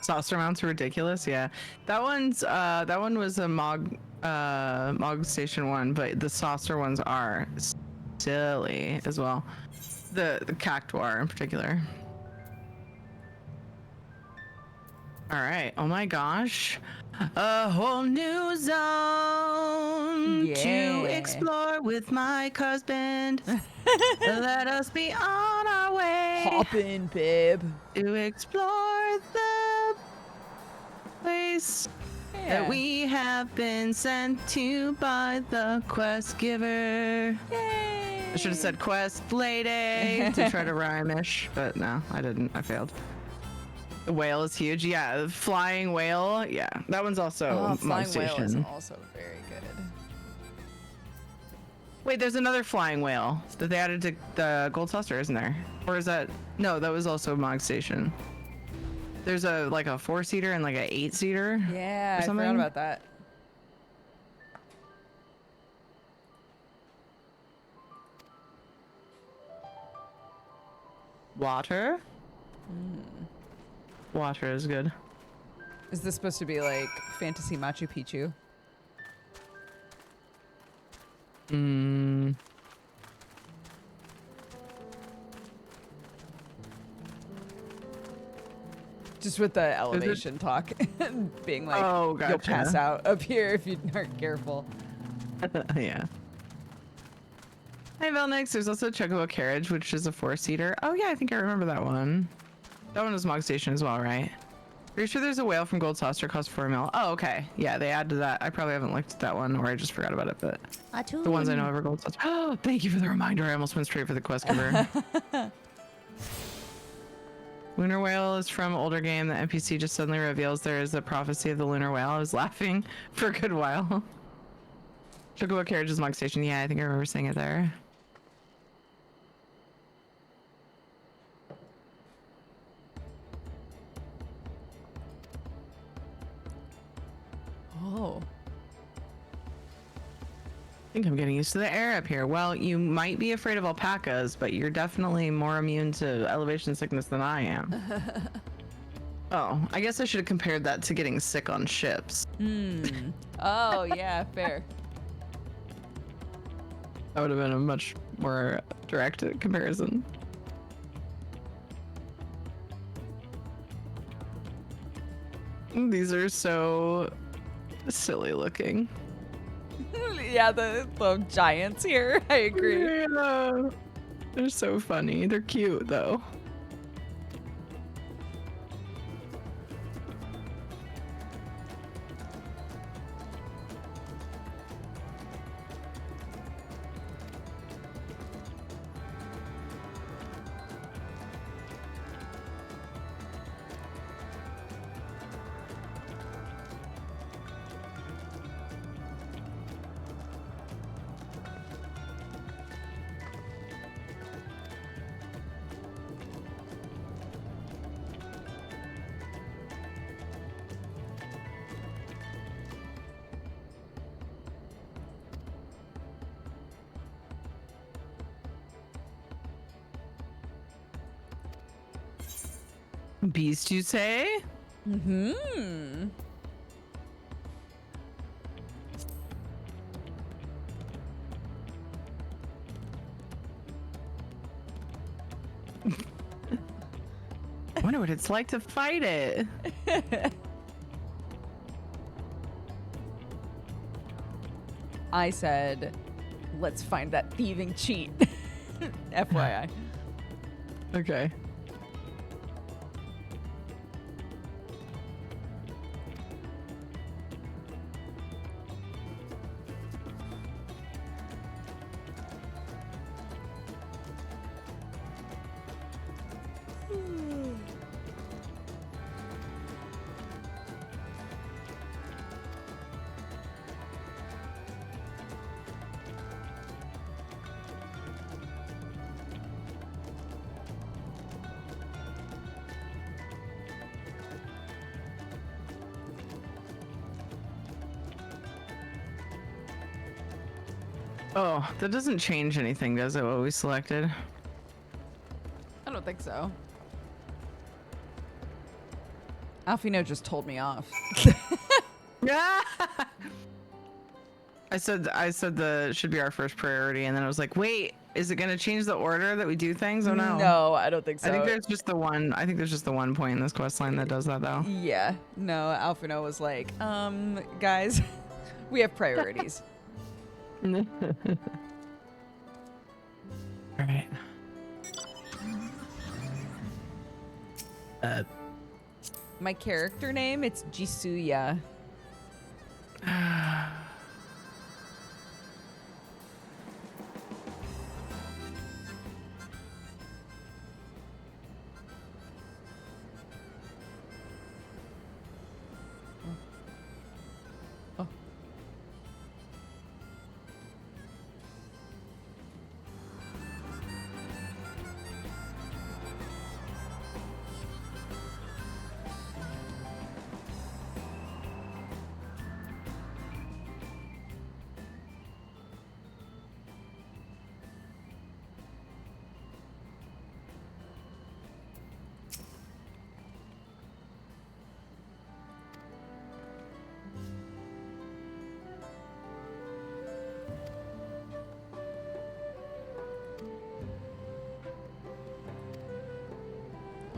Saucer mounts are ridiculous. Yeah, that one was a Mog Station 1, but the saucer ones are silly as well. The Cactuar in particular. All right. Oh my gosh. A whole new zone to explore with my husband. Let us be on our way Hop in, babe. to explore the place Yeah. that we have been sent to by the quest giver. Yay! I should have said quest lady to try to rhyme-ish, but no, I didn't. I failed. The whale is huge. Yeah, the flying whale. Yeah, that one's also Oh, Mog flying whale is Station. also very good. Wait, there's another flying whale that they added to the Gold Saucer, isn't there? Or is that... No, that was also Mog Station. There's a like a 4-seater and like a 8-seater. Yeah, or I something. forgot about that. Water. Water is good. Is this supposed to be like fantasy Machu Picchu? Just with the elevation talk being like, Oh, you'll pass gotcha. out up here if you aren't careful. Yeah. Hi, Velnix. There's also a Chocobo Carriage, which is a 4-seater. Oh, yeah, I think I remember that one. That one was Mog Station as well, right? Pretty sure there's a whale from Gold Saucer, cost 4 mil. Oh, okay. Yeah, they added that. I probably haven't looked at that one, or I just forgot about it, but the ones I know are Gold Saucer. Oh, thank you for the reminder. I almost went straight for the quest giver. Lunar Whale is from older game. The NPC just suddenly reveals there is a prophecy of the Lunar Whale. I was laughing for a good while. Chocobo Carriage is Mog Station. Yeah, I think I remember saying it there. Oh. I think I'm getting used to the air up here. Well, you might be afraid of alpacas, but you're definitely more immune to elevation sickness than I am. Oh, I guess I should have compared that to getting sick on ships. Oh, yeah, fair. That would have been a much more direct comparison. These are so silly looking. Yeah, the giants here. I agree. Yeah. They're so funny. They're cute though. Beast, you say? Hmm. I wonder what it's like to fight it. I said, let's find that thieving cheat. FYI. Okay. Oh, that doesn't change anything, does it, what we selected? I don't think so. Alfino just told me off. Yeah. I said the should be our first priority, and then I was like, wait, is it gonna change the order that we do things? Oh no. No, I don't think so. I think there's just the one. I think there's just the one point in this quest line that does that, though. Yeah. No, Alfino was like, guys, we have priorities. All right. My character name, it's Jisuya. Oh.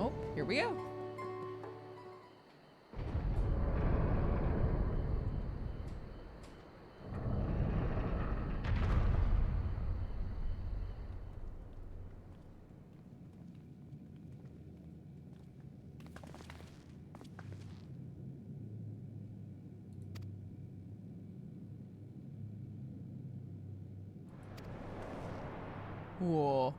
Oh, here we go. Whoa.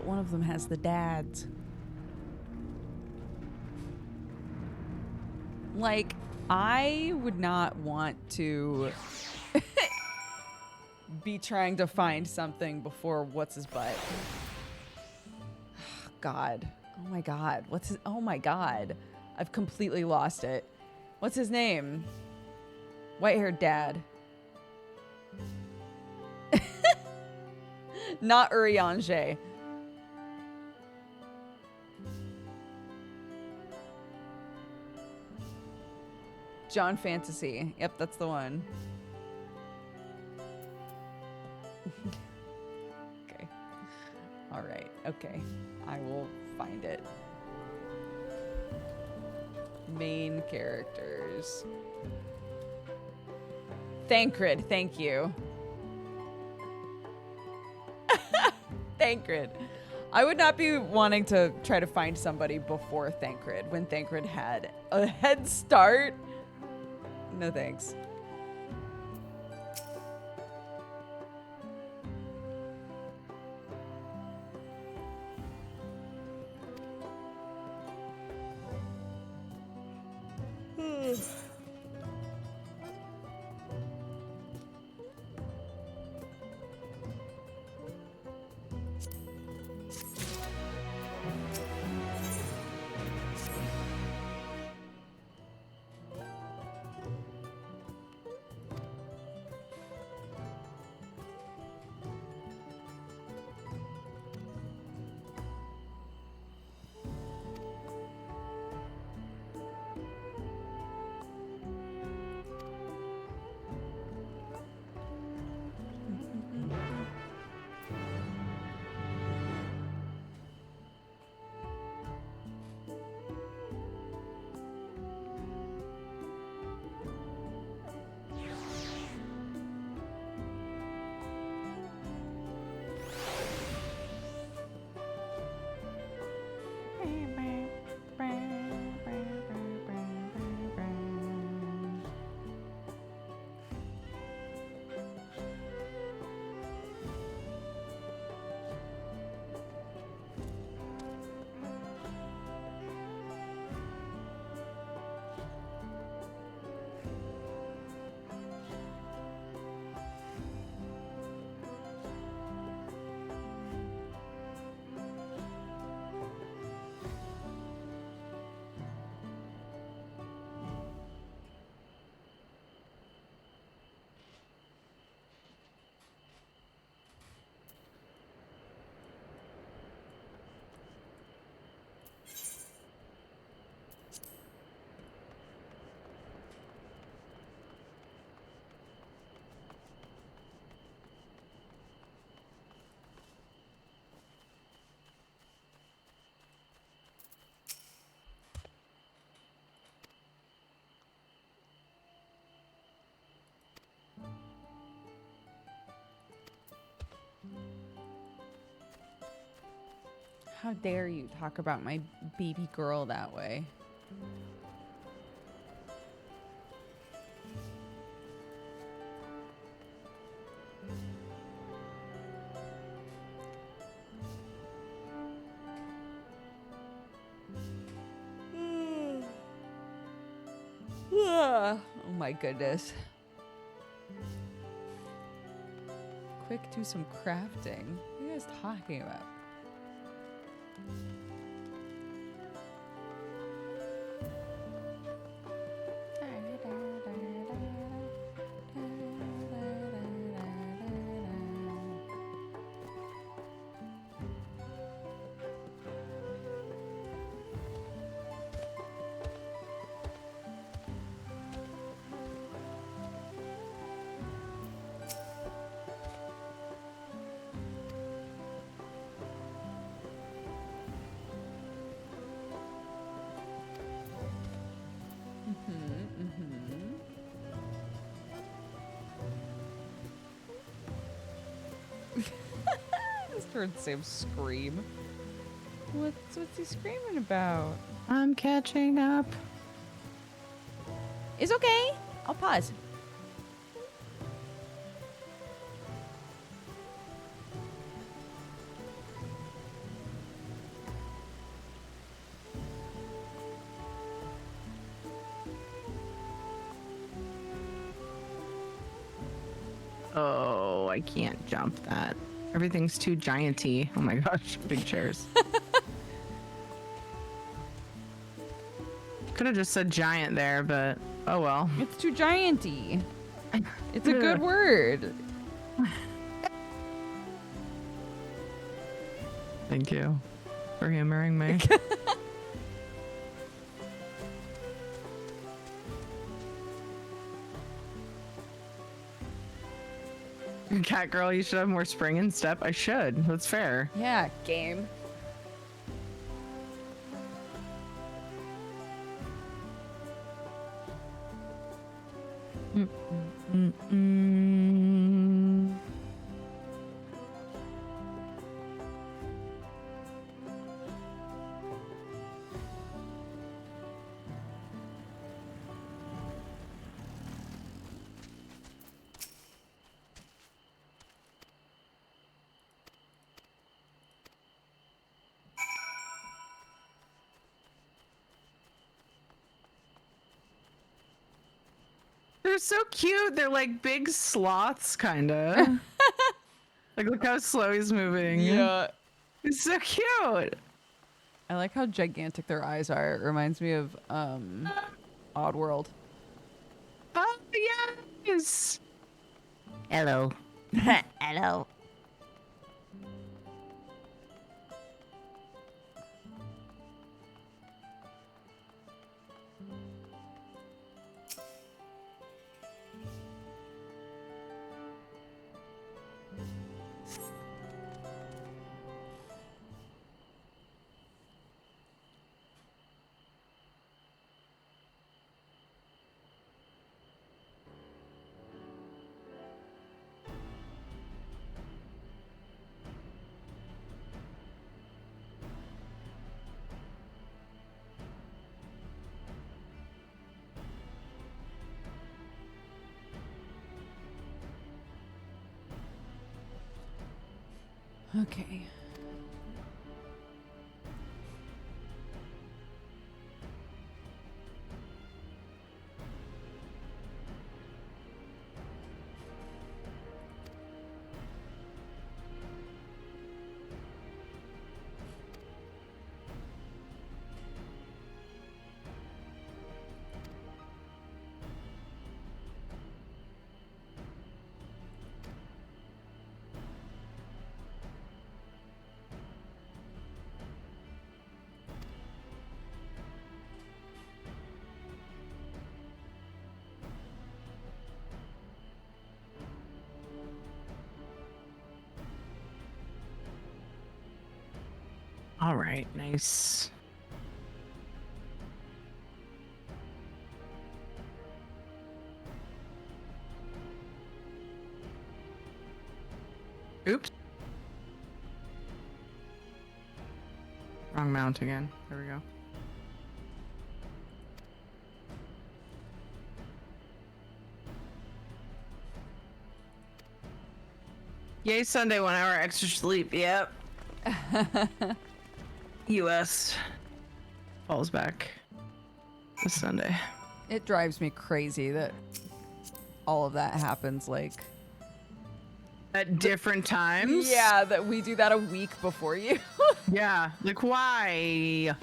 One of them has the dads. Like, I would not want to be trying to find something before what's his butt. God. Oh my God. What's his, oh my God. I've completely lost it. What's his name? White-haired dad. Not Urianger. John Fantasy. Yep, that's the one. Okay. All right. Okay. I will find it. Main characters. Thancred. Thank you. Thancred. I would not be wanting to try to find somebody before Thancred when Thancred had a head start. No thanks. How dare you talk about my baby girl that way? Oh my goodness. Quick, do some crafting. What are you guys talking about? Heard Sam scream. What's he screaming about? I'm catching up. It's okay. I'll pause. Oh, I can't jump that. Everything's too gianty. Oh my gosh, big chairs. Could have just said giant there, but oh well. It's too gianty. It's a good word. Thank you for humoring me. Cat girl, you should have more spring in step. I should. That's fair. Yeah, game. They're so cute. They're like big sloths, kind of. Like, look how slow he's moving. Yeah. It's so cute. I like how gigantic their eyes are. It reminds me of Oddworld. Oh, yes. Hello. Hello. Okay. All right, nice. Oops. Wrong mount again. There we go. Yay, Sunday, 1 hour extra sleep. Yep. US falls back this Sunday. It drives me crazy that all of that happens like At different times? yeah, that we do that a week before you. Yeah. Like, why?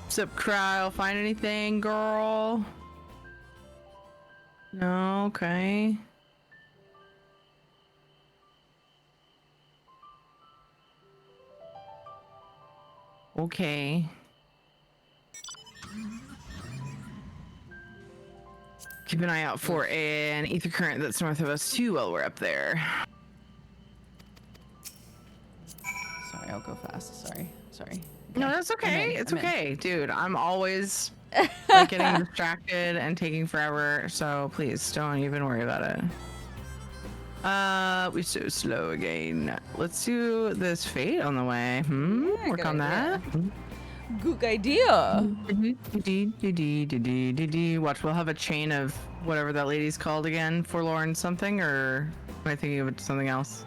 Sup, Cryle? Find anything, girl? No, okay. Okay. Keep an eye out for an ether current that's north of us too while we're up there. Sorry, I'll go fast. Sorry. No, that's okay. in. It's I'm in. okay, dude. I'm always like getting distracted and taking forever, so please don't even worry about it. We're so slow again. Let's do this fate on the way. Work good on that. Good idea. Watch, we'll have a chain of whatever that lady's called again, forlorn something, or am I thinking of something else?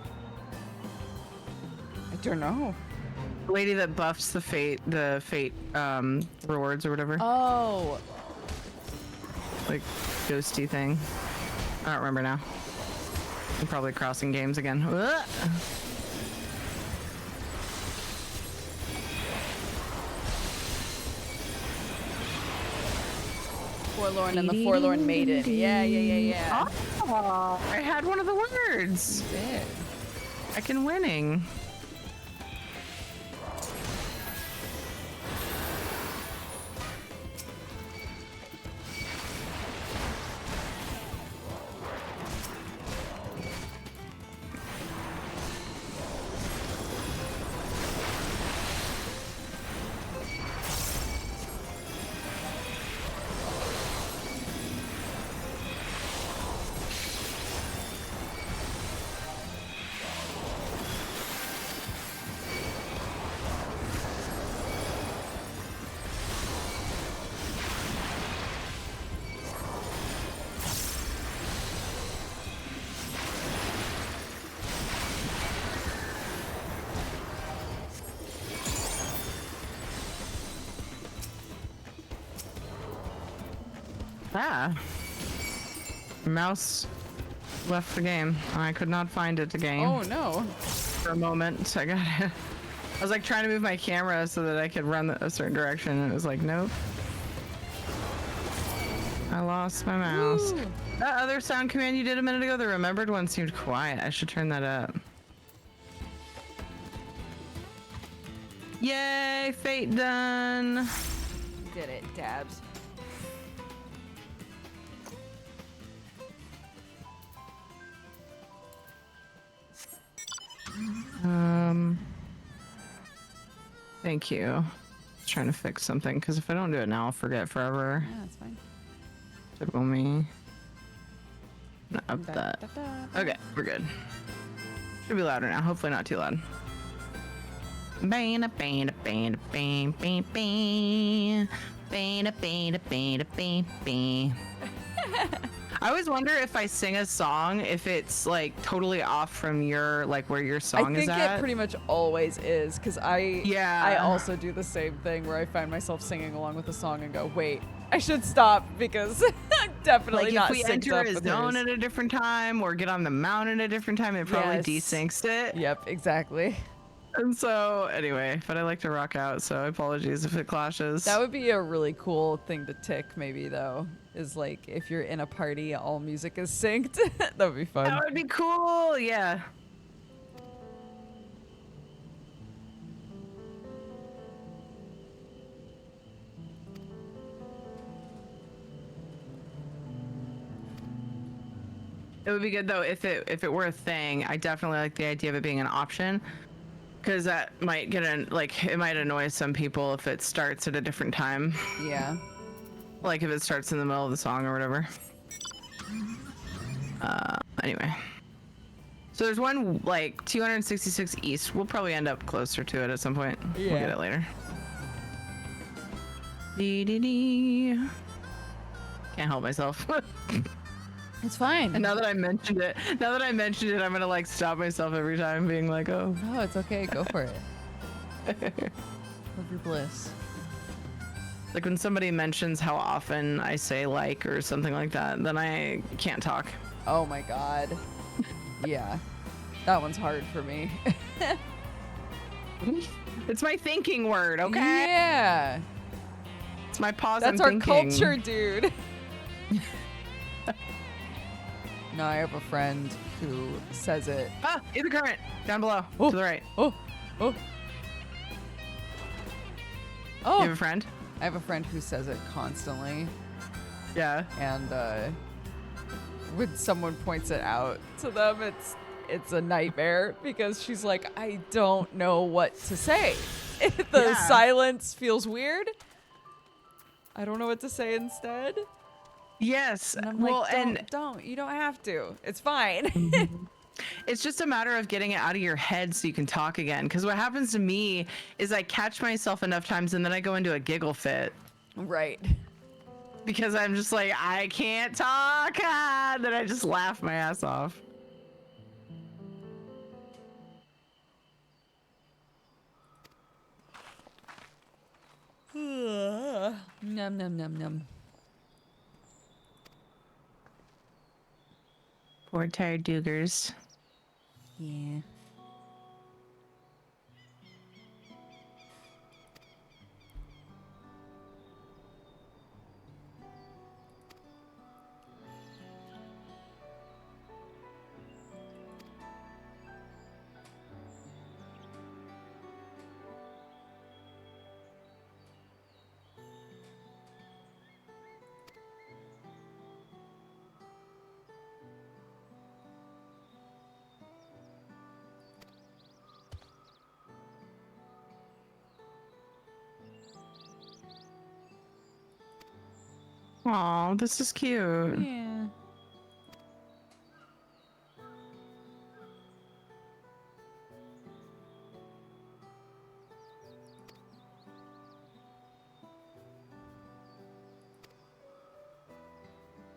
I don't know. The lady that buffs the fate rewards or whatever. Oh, Like ghosty thing. I don't remember now. I'm probably crossing games again. Ugh. Forlorn and the Forlorn Maiden. Yeah. Oh, I had one of the words. You did. I can winning. Ah. Mouse left the game. I could not find it again. Oh no. For a moment. I was like trying to move my camera so that I could run a certain direction, and it was like, nope. I lost my mouse. Woo. That other sound command you did a minute ago, the remembered one seemed quiet. I should turn that up. Yay, fate done. Did it, Dabs. Thank you. Just trying to fix something, because if I don't do it now, I'll forget forever. Yeah, that's fine. Typical me. Up that. Okay, we're good. Should be louder now. Hopefully not too loud. Bana, bana, bana, bana, bana, bana, bana, bana, bana, bana, bana. I always wonder if I sing a song, if it's like totally off from your, like where your song is I at. think it pretty much always is, because Yeah. I also do the same thing where I find myself singing along with the song and go, wait, I should stop because I'm definitely like not if we synced enter up a with zone hers. at a different time or get on the mount at a different time, it probably Yes. desyncs it. Yep, exactly. And so anyway, but I like to rock out, so apologies if it clashes. That would be a really cool thing to tick, maybe, though, is like if you're in a party, all music is synced. That would be fun. That would be cool, yeah. It would be good though if it were a thing. I definitely like the idea of it being an option, because that might get it might annoy some people if it starts at a different time. Yeah. Like if it starts in the middle of the song or whatever. Anyway. So there's one like 266 east. We'll probably end up closer to it at some point. We'll Yeah. get it later. Dee dee dee. Can't help myself. It's fine. And now that I mentioned it, I'm gonna like stop myself every time being like, oh. No, it's okay. Go for it. Live your bliss. Like when somebody mentions how often I say like or something like that, then I can't talk. Oh my god. Yeah. That one's hard for me. It's my thinking word, okay? Yeah. It's my pause. That's I'm our thinking. culture, dude. No, I have a friend who says it. Ah, in the current, down below, Oh. to the right. Oh, oh. You Oh, have a friend? I have a friend who says it constantly, Yeah. and when someone points it out to them, it's a nightmare because she's like, I don't know what to say. The Yeah. silence feels weird. I don't know what to say instead. Yes. And I'm Well, like, and you don't have to. It's fine. it's just a matter of getting it out of your head so you can talk again. Because what happens to me is I catch myself enough times and then I go into a giggle fit Right. because I'm just like, I can't talk. Ah, then I just laugh my ass off. Num num num num. Poor tired Dugers. Yeah. Aw, this is cute. Yeah.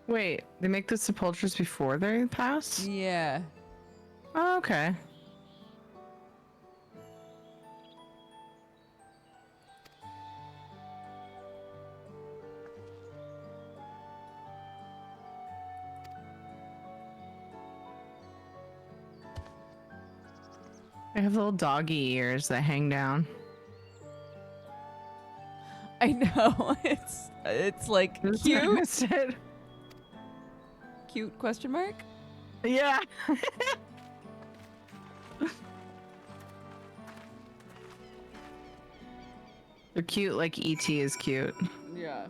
Wait, they make the sepulchres before they pass? Yeah. Oh, okay. I have little doggy ears that hang down. I know. It's like Just cute. noticed it. Cute question mark? Yeah. They're cute like E.T. is cute. Yeah.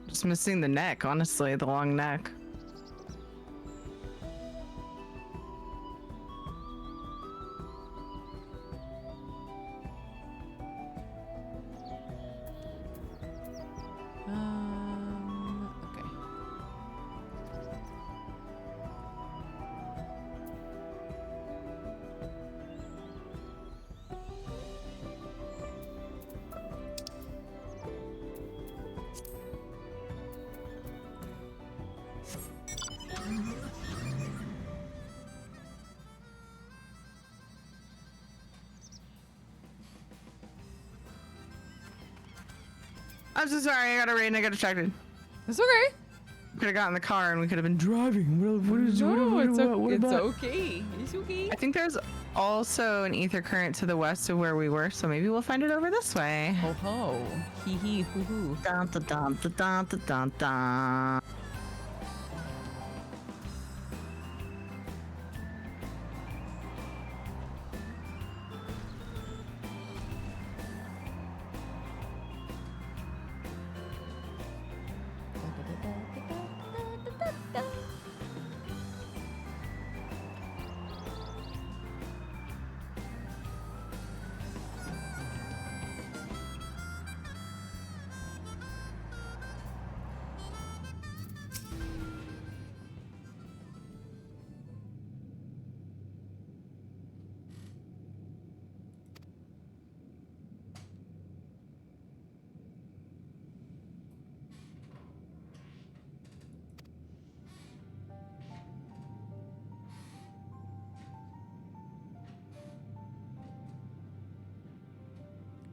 Just missing the neck, honestly, the long neck. Okay. I'm so sorry, I got a raid and I got distracted. It's okay. Could have got in the car and we could have been driving. What It's about? okay. It's okay. I think there's also an ether current to the west of where we were, so maybe we'll find it over this way. Ho ho. Hee hee hoo hoo. Dun dun dun dun dun dun dun dun.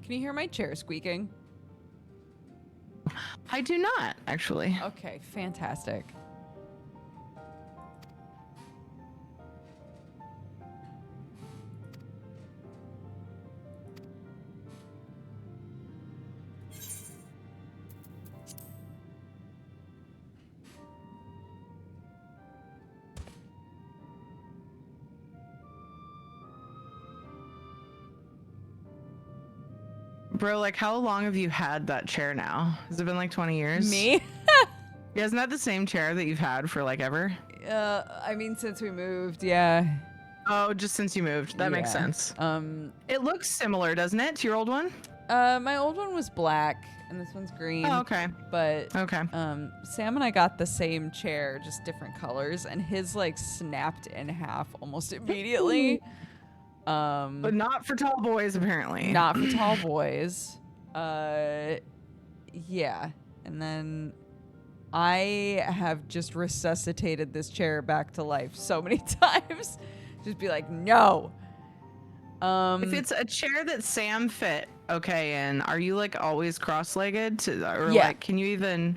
Can you hear my chair squeaking? I do not, actually. Okay, fantastic. Bro, like, how long have you had that chair now? Has it been like 20 years? Me? Yeah, isn't that the same chair that you've had for like ever? I mean, since we moved, yeah. Oh, just since you moved. That makes Yeah. sense. It looks similar, doesn't it, to your old one? My old one was black, and this one's green. Oh, okay. But Okay. Sam and I got the same chair, just different colors, and his like snapped in half almost immediately. But not for tall boys, apparently. Not for tall boys. Yeah. And then I have just resuscitated this chair back to life so many times. Just be like, no. If it's a chair that Sam fit okay in, are you like always cross-legged? Or Yeah. like, can you even...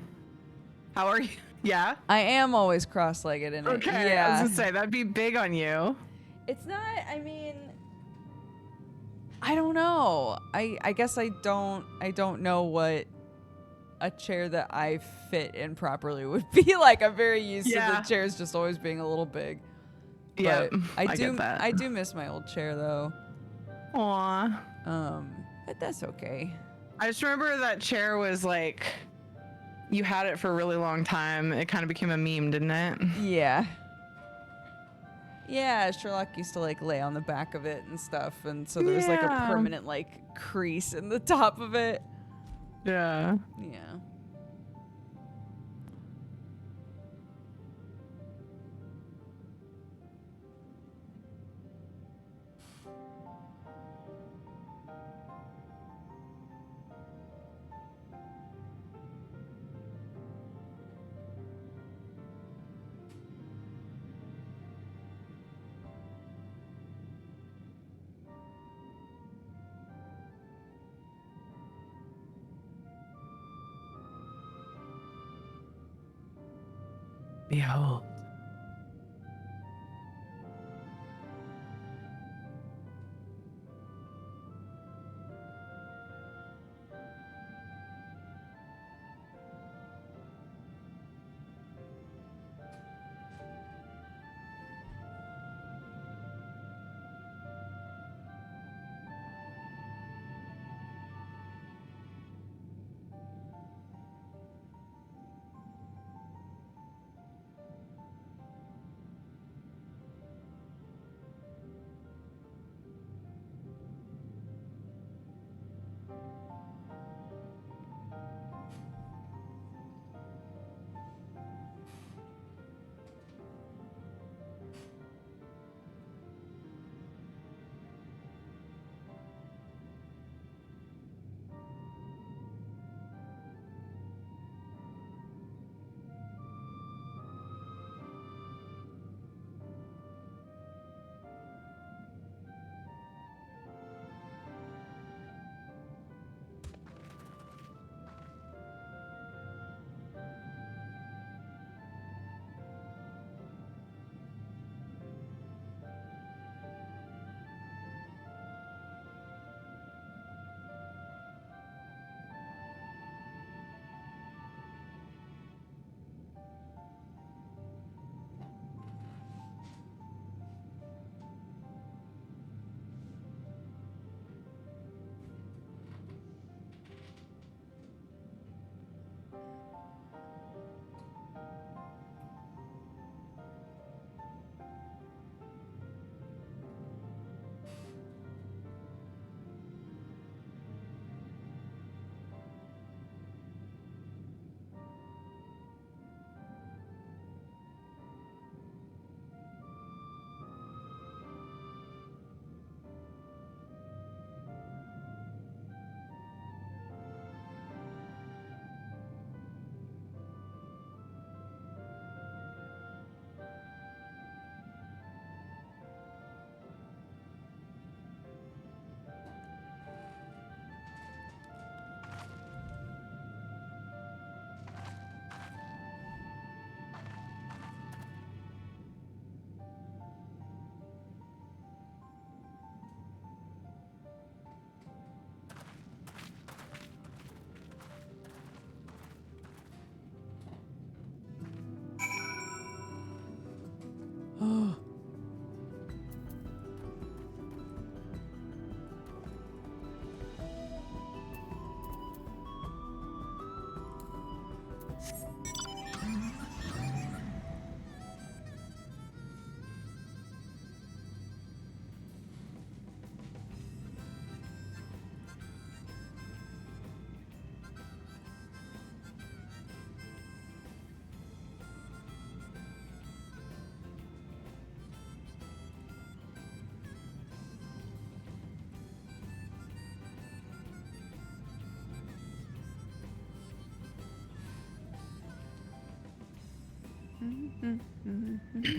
How are you? Yeah? I am always cross-legged in it. Okay, Yeah. I was gonna say, that'd be big on you. It's not, I mean, I don't know. I guess I don't know what a chair that I fit in properly would be like. I'm very used to Yeah. the chairs just always being a little big. Yeah, But I get do that. I do miss my old chair though. Aw. But that's okay. I just remember that chair was like, you had it for a really long time. It kind of became a meme, didn't it? Yeah. Yeah, Sherlock used to like lay on the back of it and stuff, and so there was like a Yeah. permanent like crease in the top of it. Yeah. Yeah. Behold.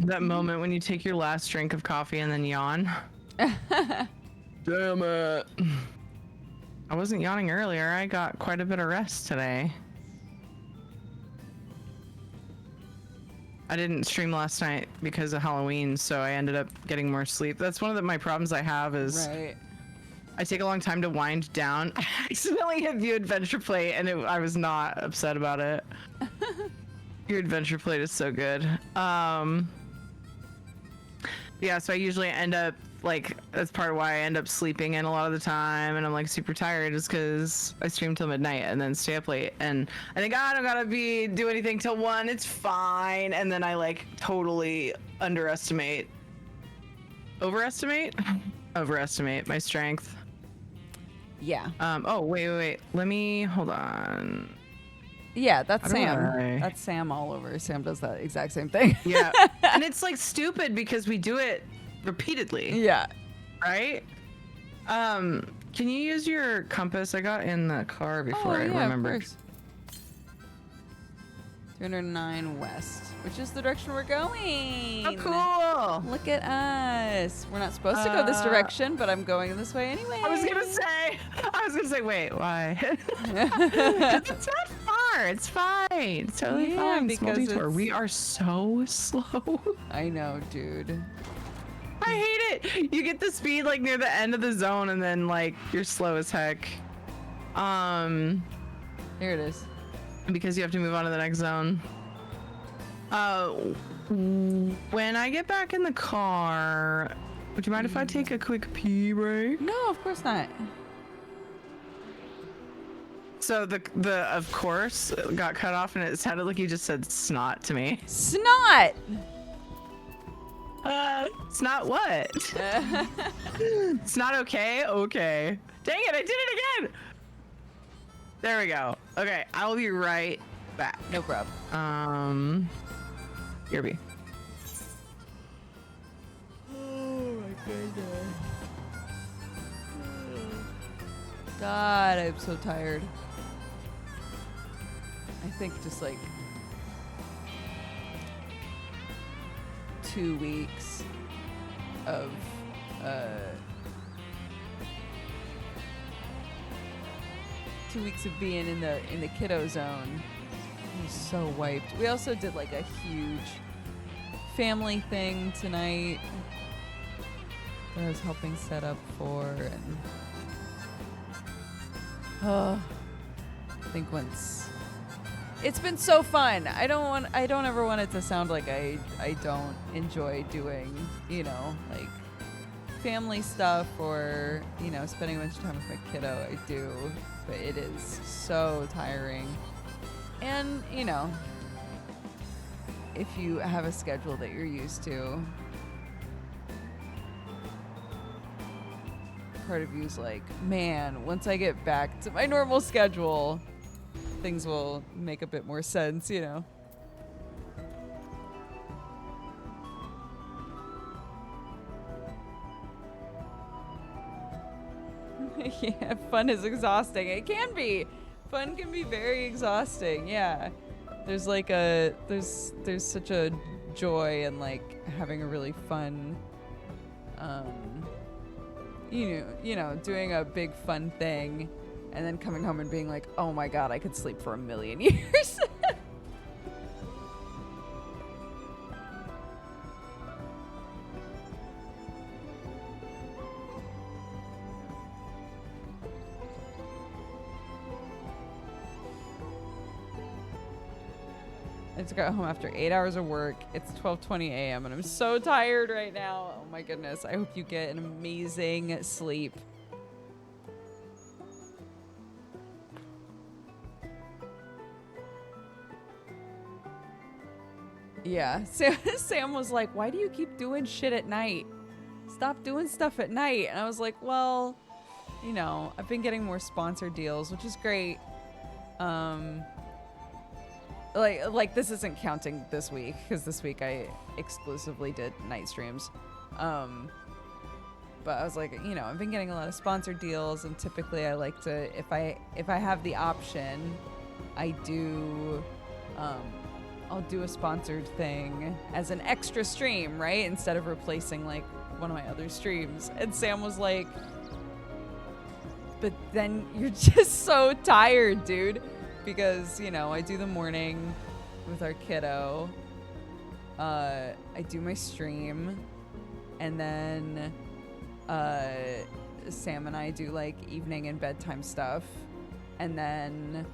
That moment when you take your last drink of coffee and then yawn. Damn it. I wasn't yawning earlier. I got quite a bit of rest today. I didn't stream last night because of Halloween, so I ended up getting more sleep. That's one of my problems I have is I take a long time to wind down. I accidentally hit View Adventure Plate, and I was not upset about it. Your Adventure Plate is so good. Yeah, so I usually end up, like, that's part of why I end up sleeping in a lot of the time, and I'm, like, super tired is because I stream till midnight and then stay up late, and I think, I don't gotta do anything till 1, it's fine, and then I, like, totally overestimate my strength. Yeah. Oh, wait. Hold on. Yeah, that's How do Sam. I- That's Sam all over. Sam does that exact same thing. Yeah. And it's like stupid because we do it repeatedly, Yeah. right? Can you use your compass? I got in the car before I remembered. Of course. 209 west, which is the direction we're going. Oh, cool. Look at us. We're not supposed to go this direction, but I'm going this way anyway. I was gonna say, wait, why? It's not far. It's fine. It's totally fine. Small because detour. We are so slow. I know, dude. I hate it. You get the speed like near the end of the zone, and then like you're slow as heck. Here it is. Because you have to move on to the next zone. When I get back in the car, would you mind if I take a quick pee break? No, of course not. So the of course got cut off, and it sounded like you just said snot to me. Snot! Snot what? It's not okay? Okay. Dang it, I did it again! There we go. Okay, I will be right back. No problem. Here be. Oh my goodness. God, I'm so tired. I think just like 2 weeks of 2 weeks of being in the kiddo zone. I was so wiped. We also did like a huge family thing tonight that I was helping set up for, and I think once it's been so fun. I don't ever want it to sound like I don't enjoy doing, like family stuff or, spending a bunch of time with my kiddo. I do, but it is so tiring. And, if you have a schedule that you're used to, part of you's like, man, once I get back to my normal schedule, things will make a bit more sense, Yeah, fun is exhausting. It can be. Fun can be very exhausting. Yeah. There's like there's such a joy in like having a really fun doing a big fun thing and then coming home and being like, oh my god, I could sleep for 1,000,000 years. I just got home after 8 hours of work. It's 12:20 a.m. and I'm so tired right now. Oh my goodness. I hope you get an amazing sleep. Yeah, Sam was like, why do you keep doing shit at night? Stop doing stuff at night. And I was like, well, you know, I've been getting more sponsored deals, which is great. Like this isn't counting this week, because this week I exclusively did night streams. But I was like, you know, I've been getting a lot of sponsored deals, and typically I like to, if I have the option, I do, I'll do a sponsored thing as an extra stream, right? Instead of replacing like one of my other streams. And Sam was like, but then you're just so tired, dude. Because, you know, I do the morning with our kiddo. I do my stream. And then Sam and I do like evening and bedtime stuff. And then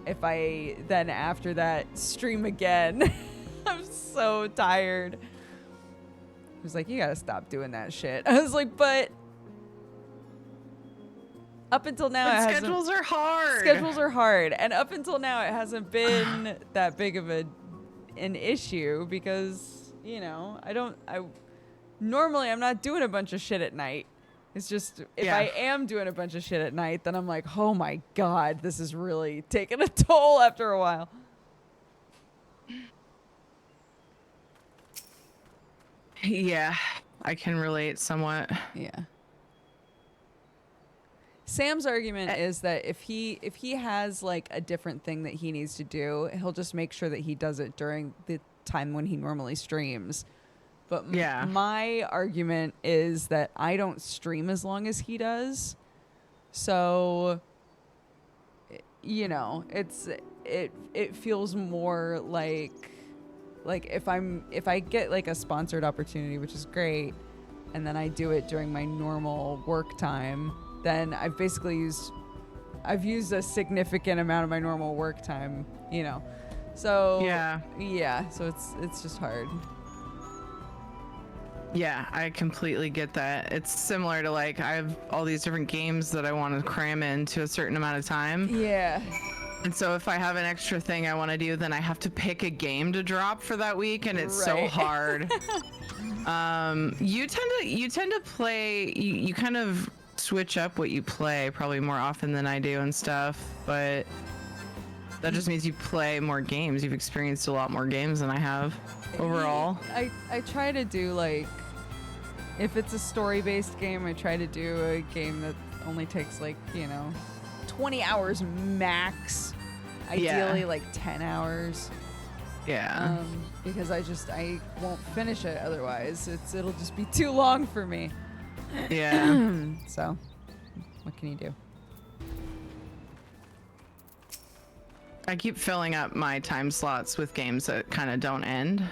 then after that stream again. I'm so tired. He was like, you gotta stop doing that shit. I was like, but up until now, schedules are hard. Schedules are hard, and up until now, it hasn't been that big of an issue because, you know, normally I'm not doing a bunch of shit at night. It's just if I am doing a bunch of shit at night, then I'm like, oh my god, this is really taking a toll after a while. Yeah, I can relate somewhat. Yeah. Sam's argument is that if he has like a different thing that he needs to do, he'll just make sure that he does it during the time when he normally streams. But my argument is that I don't stream as long as he does. So, you know, it feels more like if I get like a sponsored opportunity, which is great, and then I do it during my normal work time, then I've used a significant amount of my normal work time, you know. So so it's just hard. Yeah, I completely get that. It's similar to like I have all these different games that I want to cram into a certain amount of time. Yeah. And so if I have an extra thing I want to do, then I have to pick a game to drop for that week, and it's so hard. You tend to play. You kind of switch up what you play probably more often than I do and stuff, but that just means you play more games. You've experienced a lot more games than I have overall. I try to do like, if it's a story-based game, I try to do a game that only takes like, you know, 20 hours max. Ideally like 10 hours. Yeah. Because I won't finish it otherwise. It'll just be too long for me. Yeah. So, what can you do? I keep filling up my time slots with games that kind of don't end.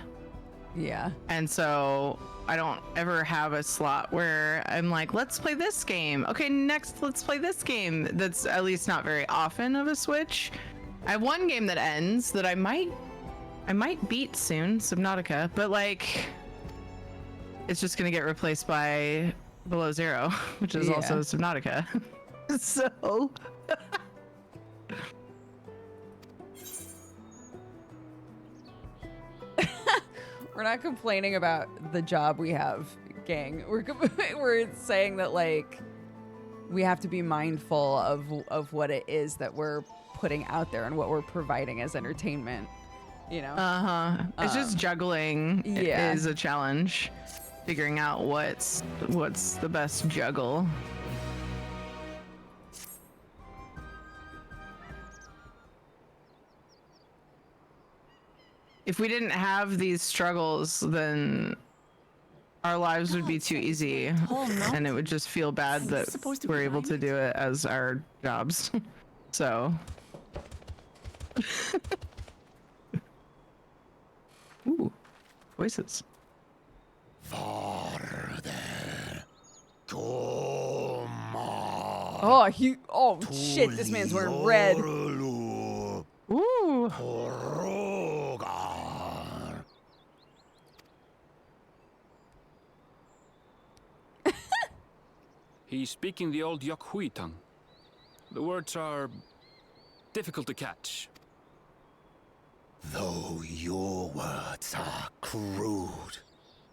Yeah. And so I don't ever have a slot where I'm like, let's play this game. Okay, next, let's play this game. That's at least not very often of a switch. I have one game that ends that I might beat soon, Subnautica, but like, it's just gonna get replaced by Below Zero, which is also Subnautica. So we're not complaining about the job we have, gang. We're saying that like we have to be mindful of what it is that we're putting out there and what we're providing as entertainment, you know. It's just juggling is a challenge. Figuring out what's the best juggle. If we didn't have these struggles, then our lives would be too easy, and it would just feel bad that we're able to do it as our jobs. So. Ooh, voices. Oh, shit, this man's wearing red. Ooh. He's speaking the old Yokhui tongue. The words are difficult to catch. Though your words are crude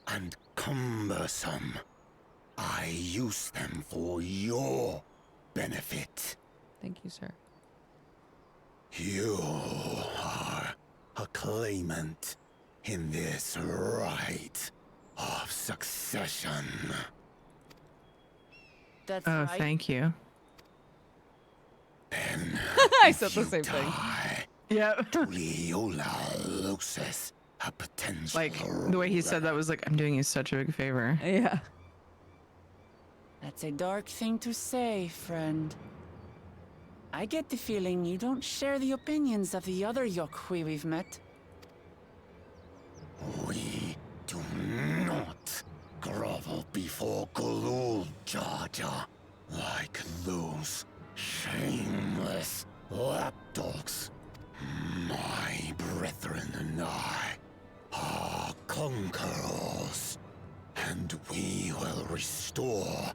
and cumbersome, I use them for your benefit. Thank you, sir. You are a claimant in this right of succession. That's Oh, right. thank you. Then I said the same thing. die, Yep. Leola loses a potential. Like the way he said that was like, I'm doing you such a big favor. Yeah. That's a dark thing to say, friend. I get the feeling you don't share the opinions of the other Yokhui we've met. We do not grovel before Galul, Jar Jar, like those shameless lapdogs. My brethren and I are conquerors, and we will restore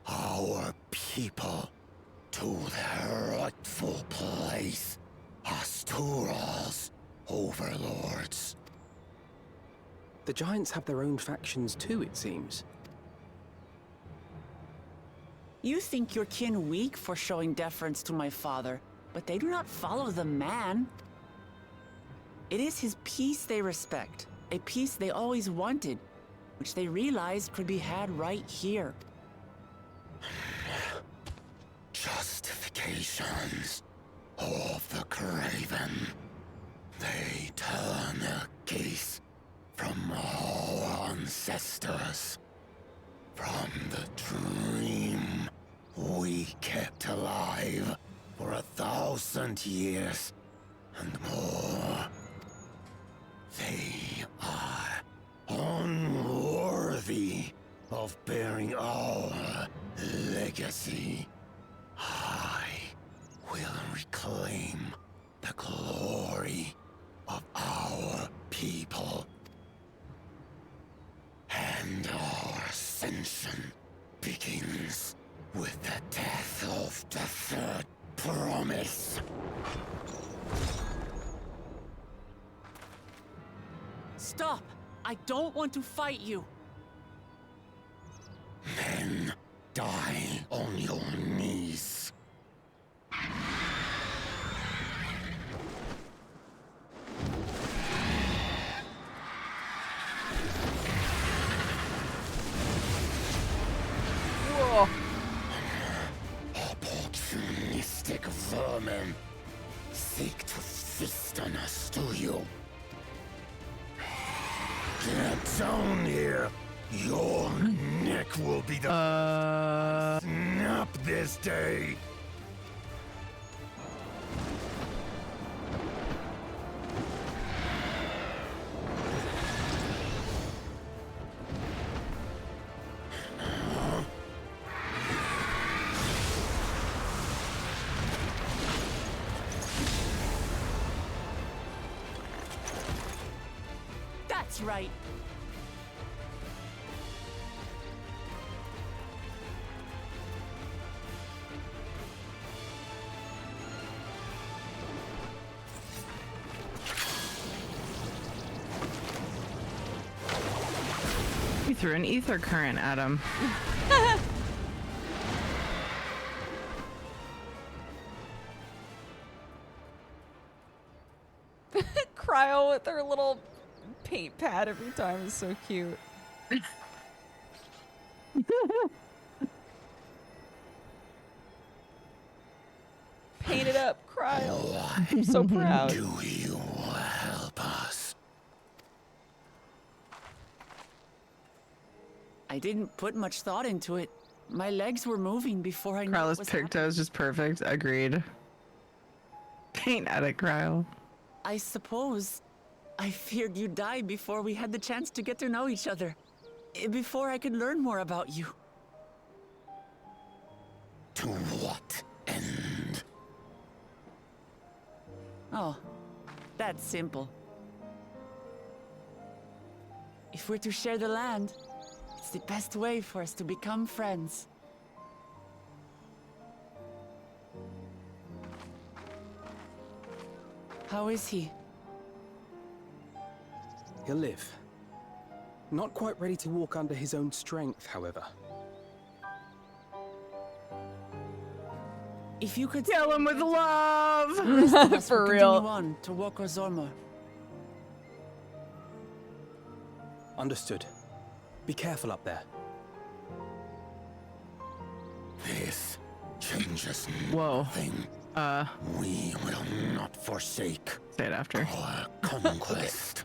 our people to their rightful place as Tural's overlords. The giants have their own factions too, it seems. You think your kin weak for showing deference to my father, but they do not follow the man. It is his peace they respect, a peace they always wanted, which they realized could be had right here. Justifications of the craven. They turn their gaze from our ancestors, from the dream we kept alive for 1,000 years and more. They are unworthy of bearing our legacy. I will reclaim the glory of our people. And our ascension begins with the death of the third promise. Stop! I don't want to fight you! Then die on your knees. Whoa. Opportunistic vermin seek to feast on us, do you? Get down here. Your neck will be the snap this day. That's right. You threw an ether current at him. Cryo with her little paint pad every time is so cute. Paint it up, Cryo. I'm so proud. Do you help us? I didn't put much thought into it. My legs were moving before I knew what Krylos was pigtail happening. is just perfect. Agreed. Paint at it, Kryle. I suppose I feared you'd die before we had the chance to get to know each other. Before I could learn more about you. To what end? Oh, that's simple. If we're to share the land, it's the best way for us to become friends. How is he? a live. Not quite ready to walk under his own strength, however. If you could Kill him with love. the rest of us For will real. continue on to Walker Zorma. Understood. Be careful up there. This changes Whoa. nothing. We will not forsake Say it after. our conquest.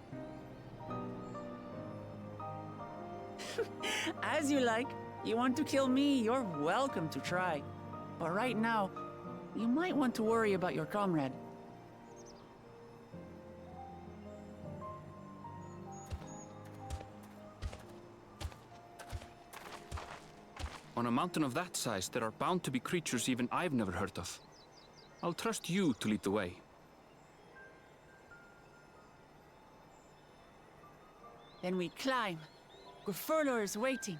As you like. You want to kill me, you're welcome to try. But right now, you might want to worry about your comrade. On a mountain of that size, there are bound to be creatures even I've never heard of. I'll trust you to lead the way. Then we climb. Gufurlor is waiting.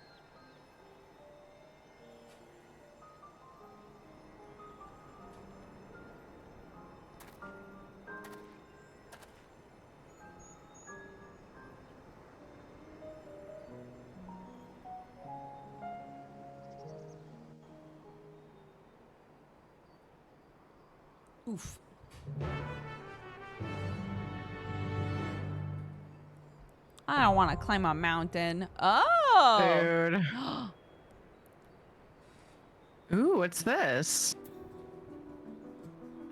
Oof. I don't want to climb a mountain. Oh. Dude. Ooh, what's this?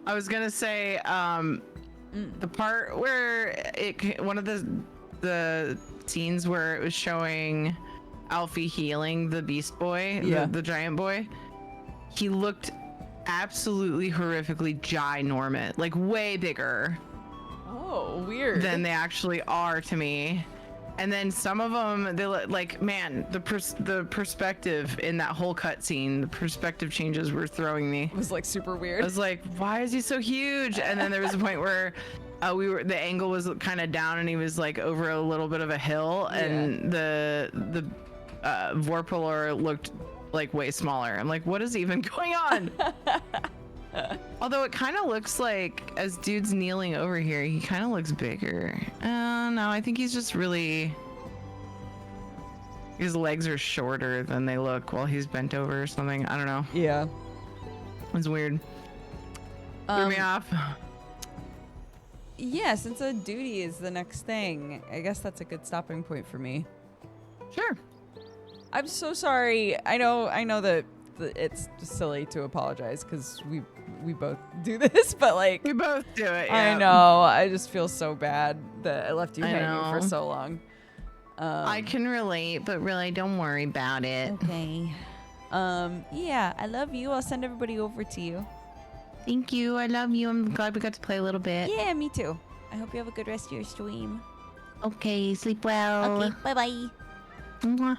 I was gonna say, the part where one of the scenes where it was showing Alfie healing the Beast Boy, Yeah. the giant boy. He looked absolutely horrifically ginormous, like way bigger Oh, weird. than they actually are to me. And then some of them, they like, man, the perspective in that whole cutscene, the perspective changes were throwing me. It was like super I weird. was like, why is he so huge? And then there was a point where the angle was kind of down and he was like over a little bit of a hill, and the Vorpalor looked like way smaller. I'm like, what is even going on? Although it kind of looks like, as dude's kneeling over here, he kind of looks bigger. No, I think he's just really, his legs are shorter than they look while he's bent over or something. I don't know. Yeah. It's weird. Threw me off. Yeah, since a duty is the next thing, I guess that's a good stopping point for me. Sure. I'm so sorry. I know that it's just silly to apologize because we both do this, but like, We both do it. I yeah. know. I just feel so bad that I left you I hanging for know. so long. I can relate, but really, don't worry about it. Okay. Yeah, I love you. I'll send everybody over to you. Thank you. I love you. I'm glad we got to play a little bit. Yeah, me too. I hope you have a good rest of your stream. Okay. Sleep well. Okay, bye-bye. Mwah.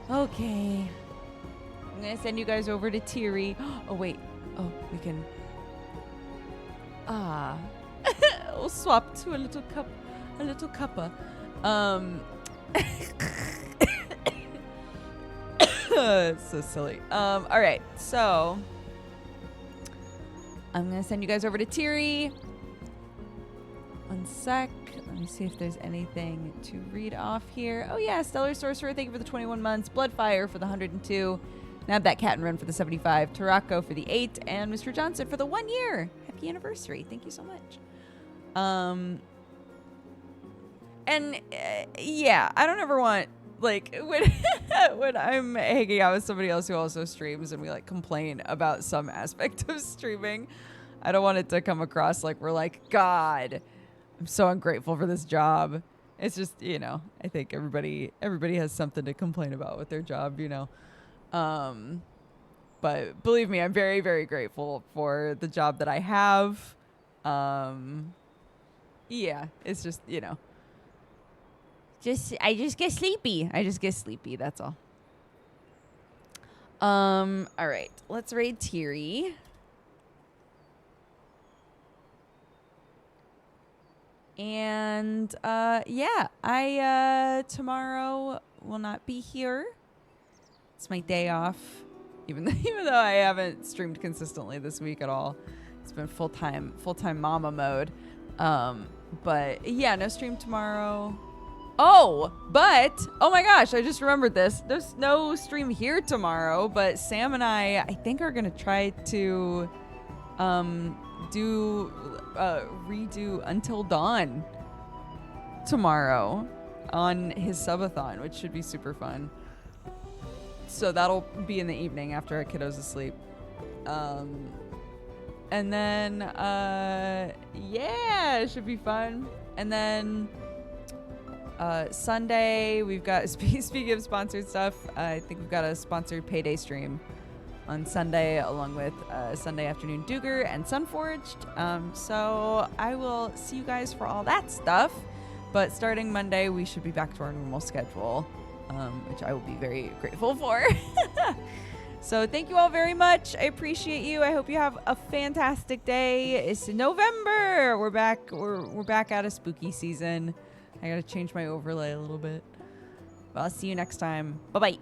Okay. I'm gonna send you guys over to Tiri. Oh wait. Oh, we can. We'll swap to a little cuppa. It's so silly. All right. So I'm gonna send you guys over to Tiri. One sec. Let me see if there's anything to read off here. Oh yeah, Stellar Sorcerer, thank you for the 21 months. Bloodfire for the 102. Nab that cat and run for the 75. Tarako for the 8. And Mr. Johnson for the 1 year. Happy anniversary. Thank you so much. Yeah, I don't ever want, like, when I'm hanging out with somebody else who also streams and we like complain about some aspect of streaming, I don't want it to come across like we're like, God, I'm so ungrateful for this job. It's just, I think everybody has something to complain about with their job, But believe me, I'm very, very grateful for the job that I have. Yeah, it's just, I just get sleepy. That's all. All right, let's raid Tiri. And yeah, I tomorrow will not be here. It's my day off, even though I haven't streamed consistently this week at all. It's been full-time mama mode. But yeah, no stream tomorrow. Oh, but oh my gosh, I just remembered this. There's no stream here tomorrow, but Sam and I think are gonna try to redo Until Dawn tomorrow on his subathon, which should be super fun. So that'll be in the evening after our kiddo's asleep. And then yeah, it should be fun. And then Sunday, we've got, speaking of sponsored stuff, I think we've got a sponsored payday stream on Sunday, along with Sunday Afternoon Duger and Sunforged. So I will see you guys for all that stuff. But starting Monday, we should be back to our normal schedule, which I will be very grateful for. So thank you all very much. I appreciate you. I hope you have a fantastic day. It's November. We're back. We're back out of spooky season. I gotta change my overlay a little bit. Well, I'll see you next time. Bye-bye.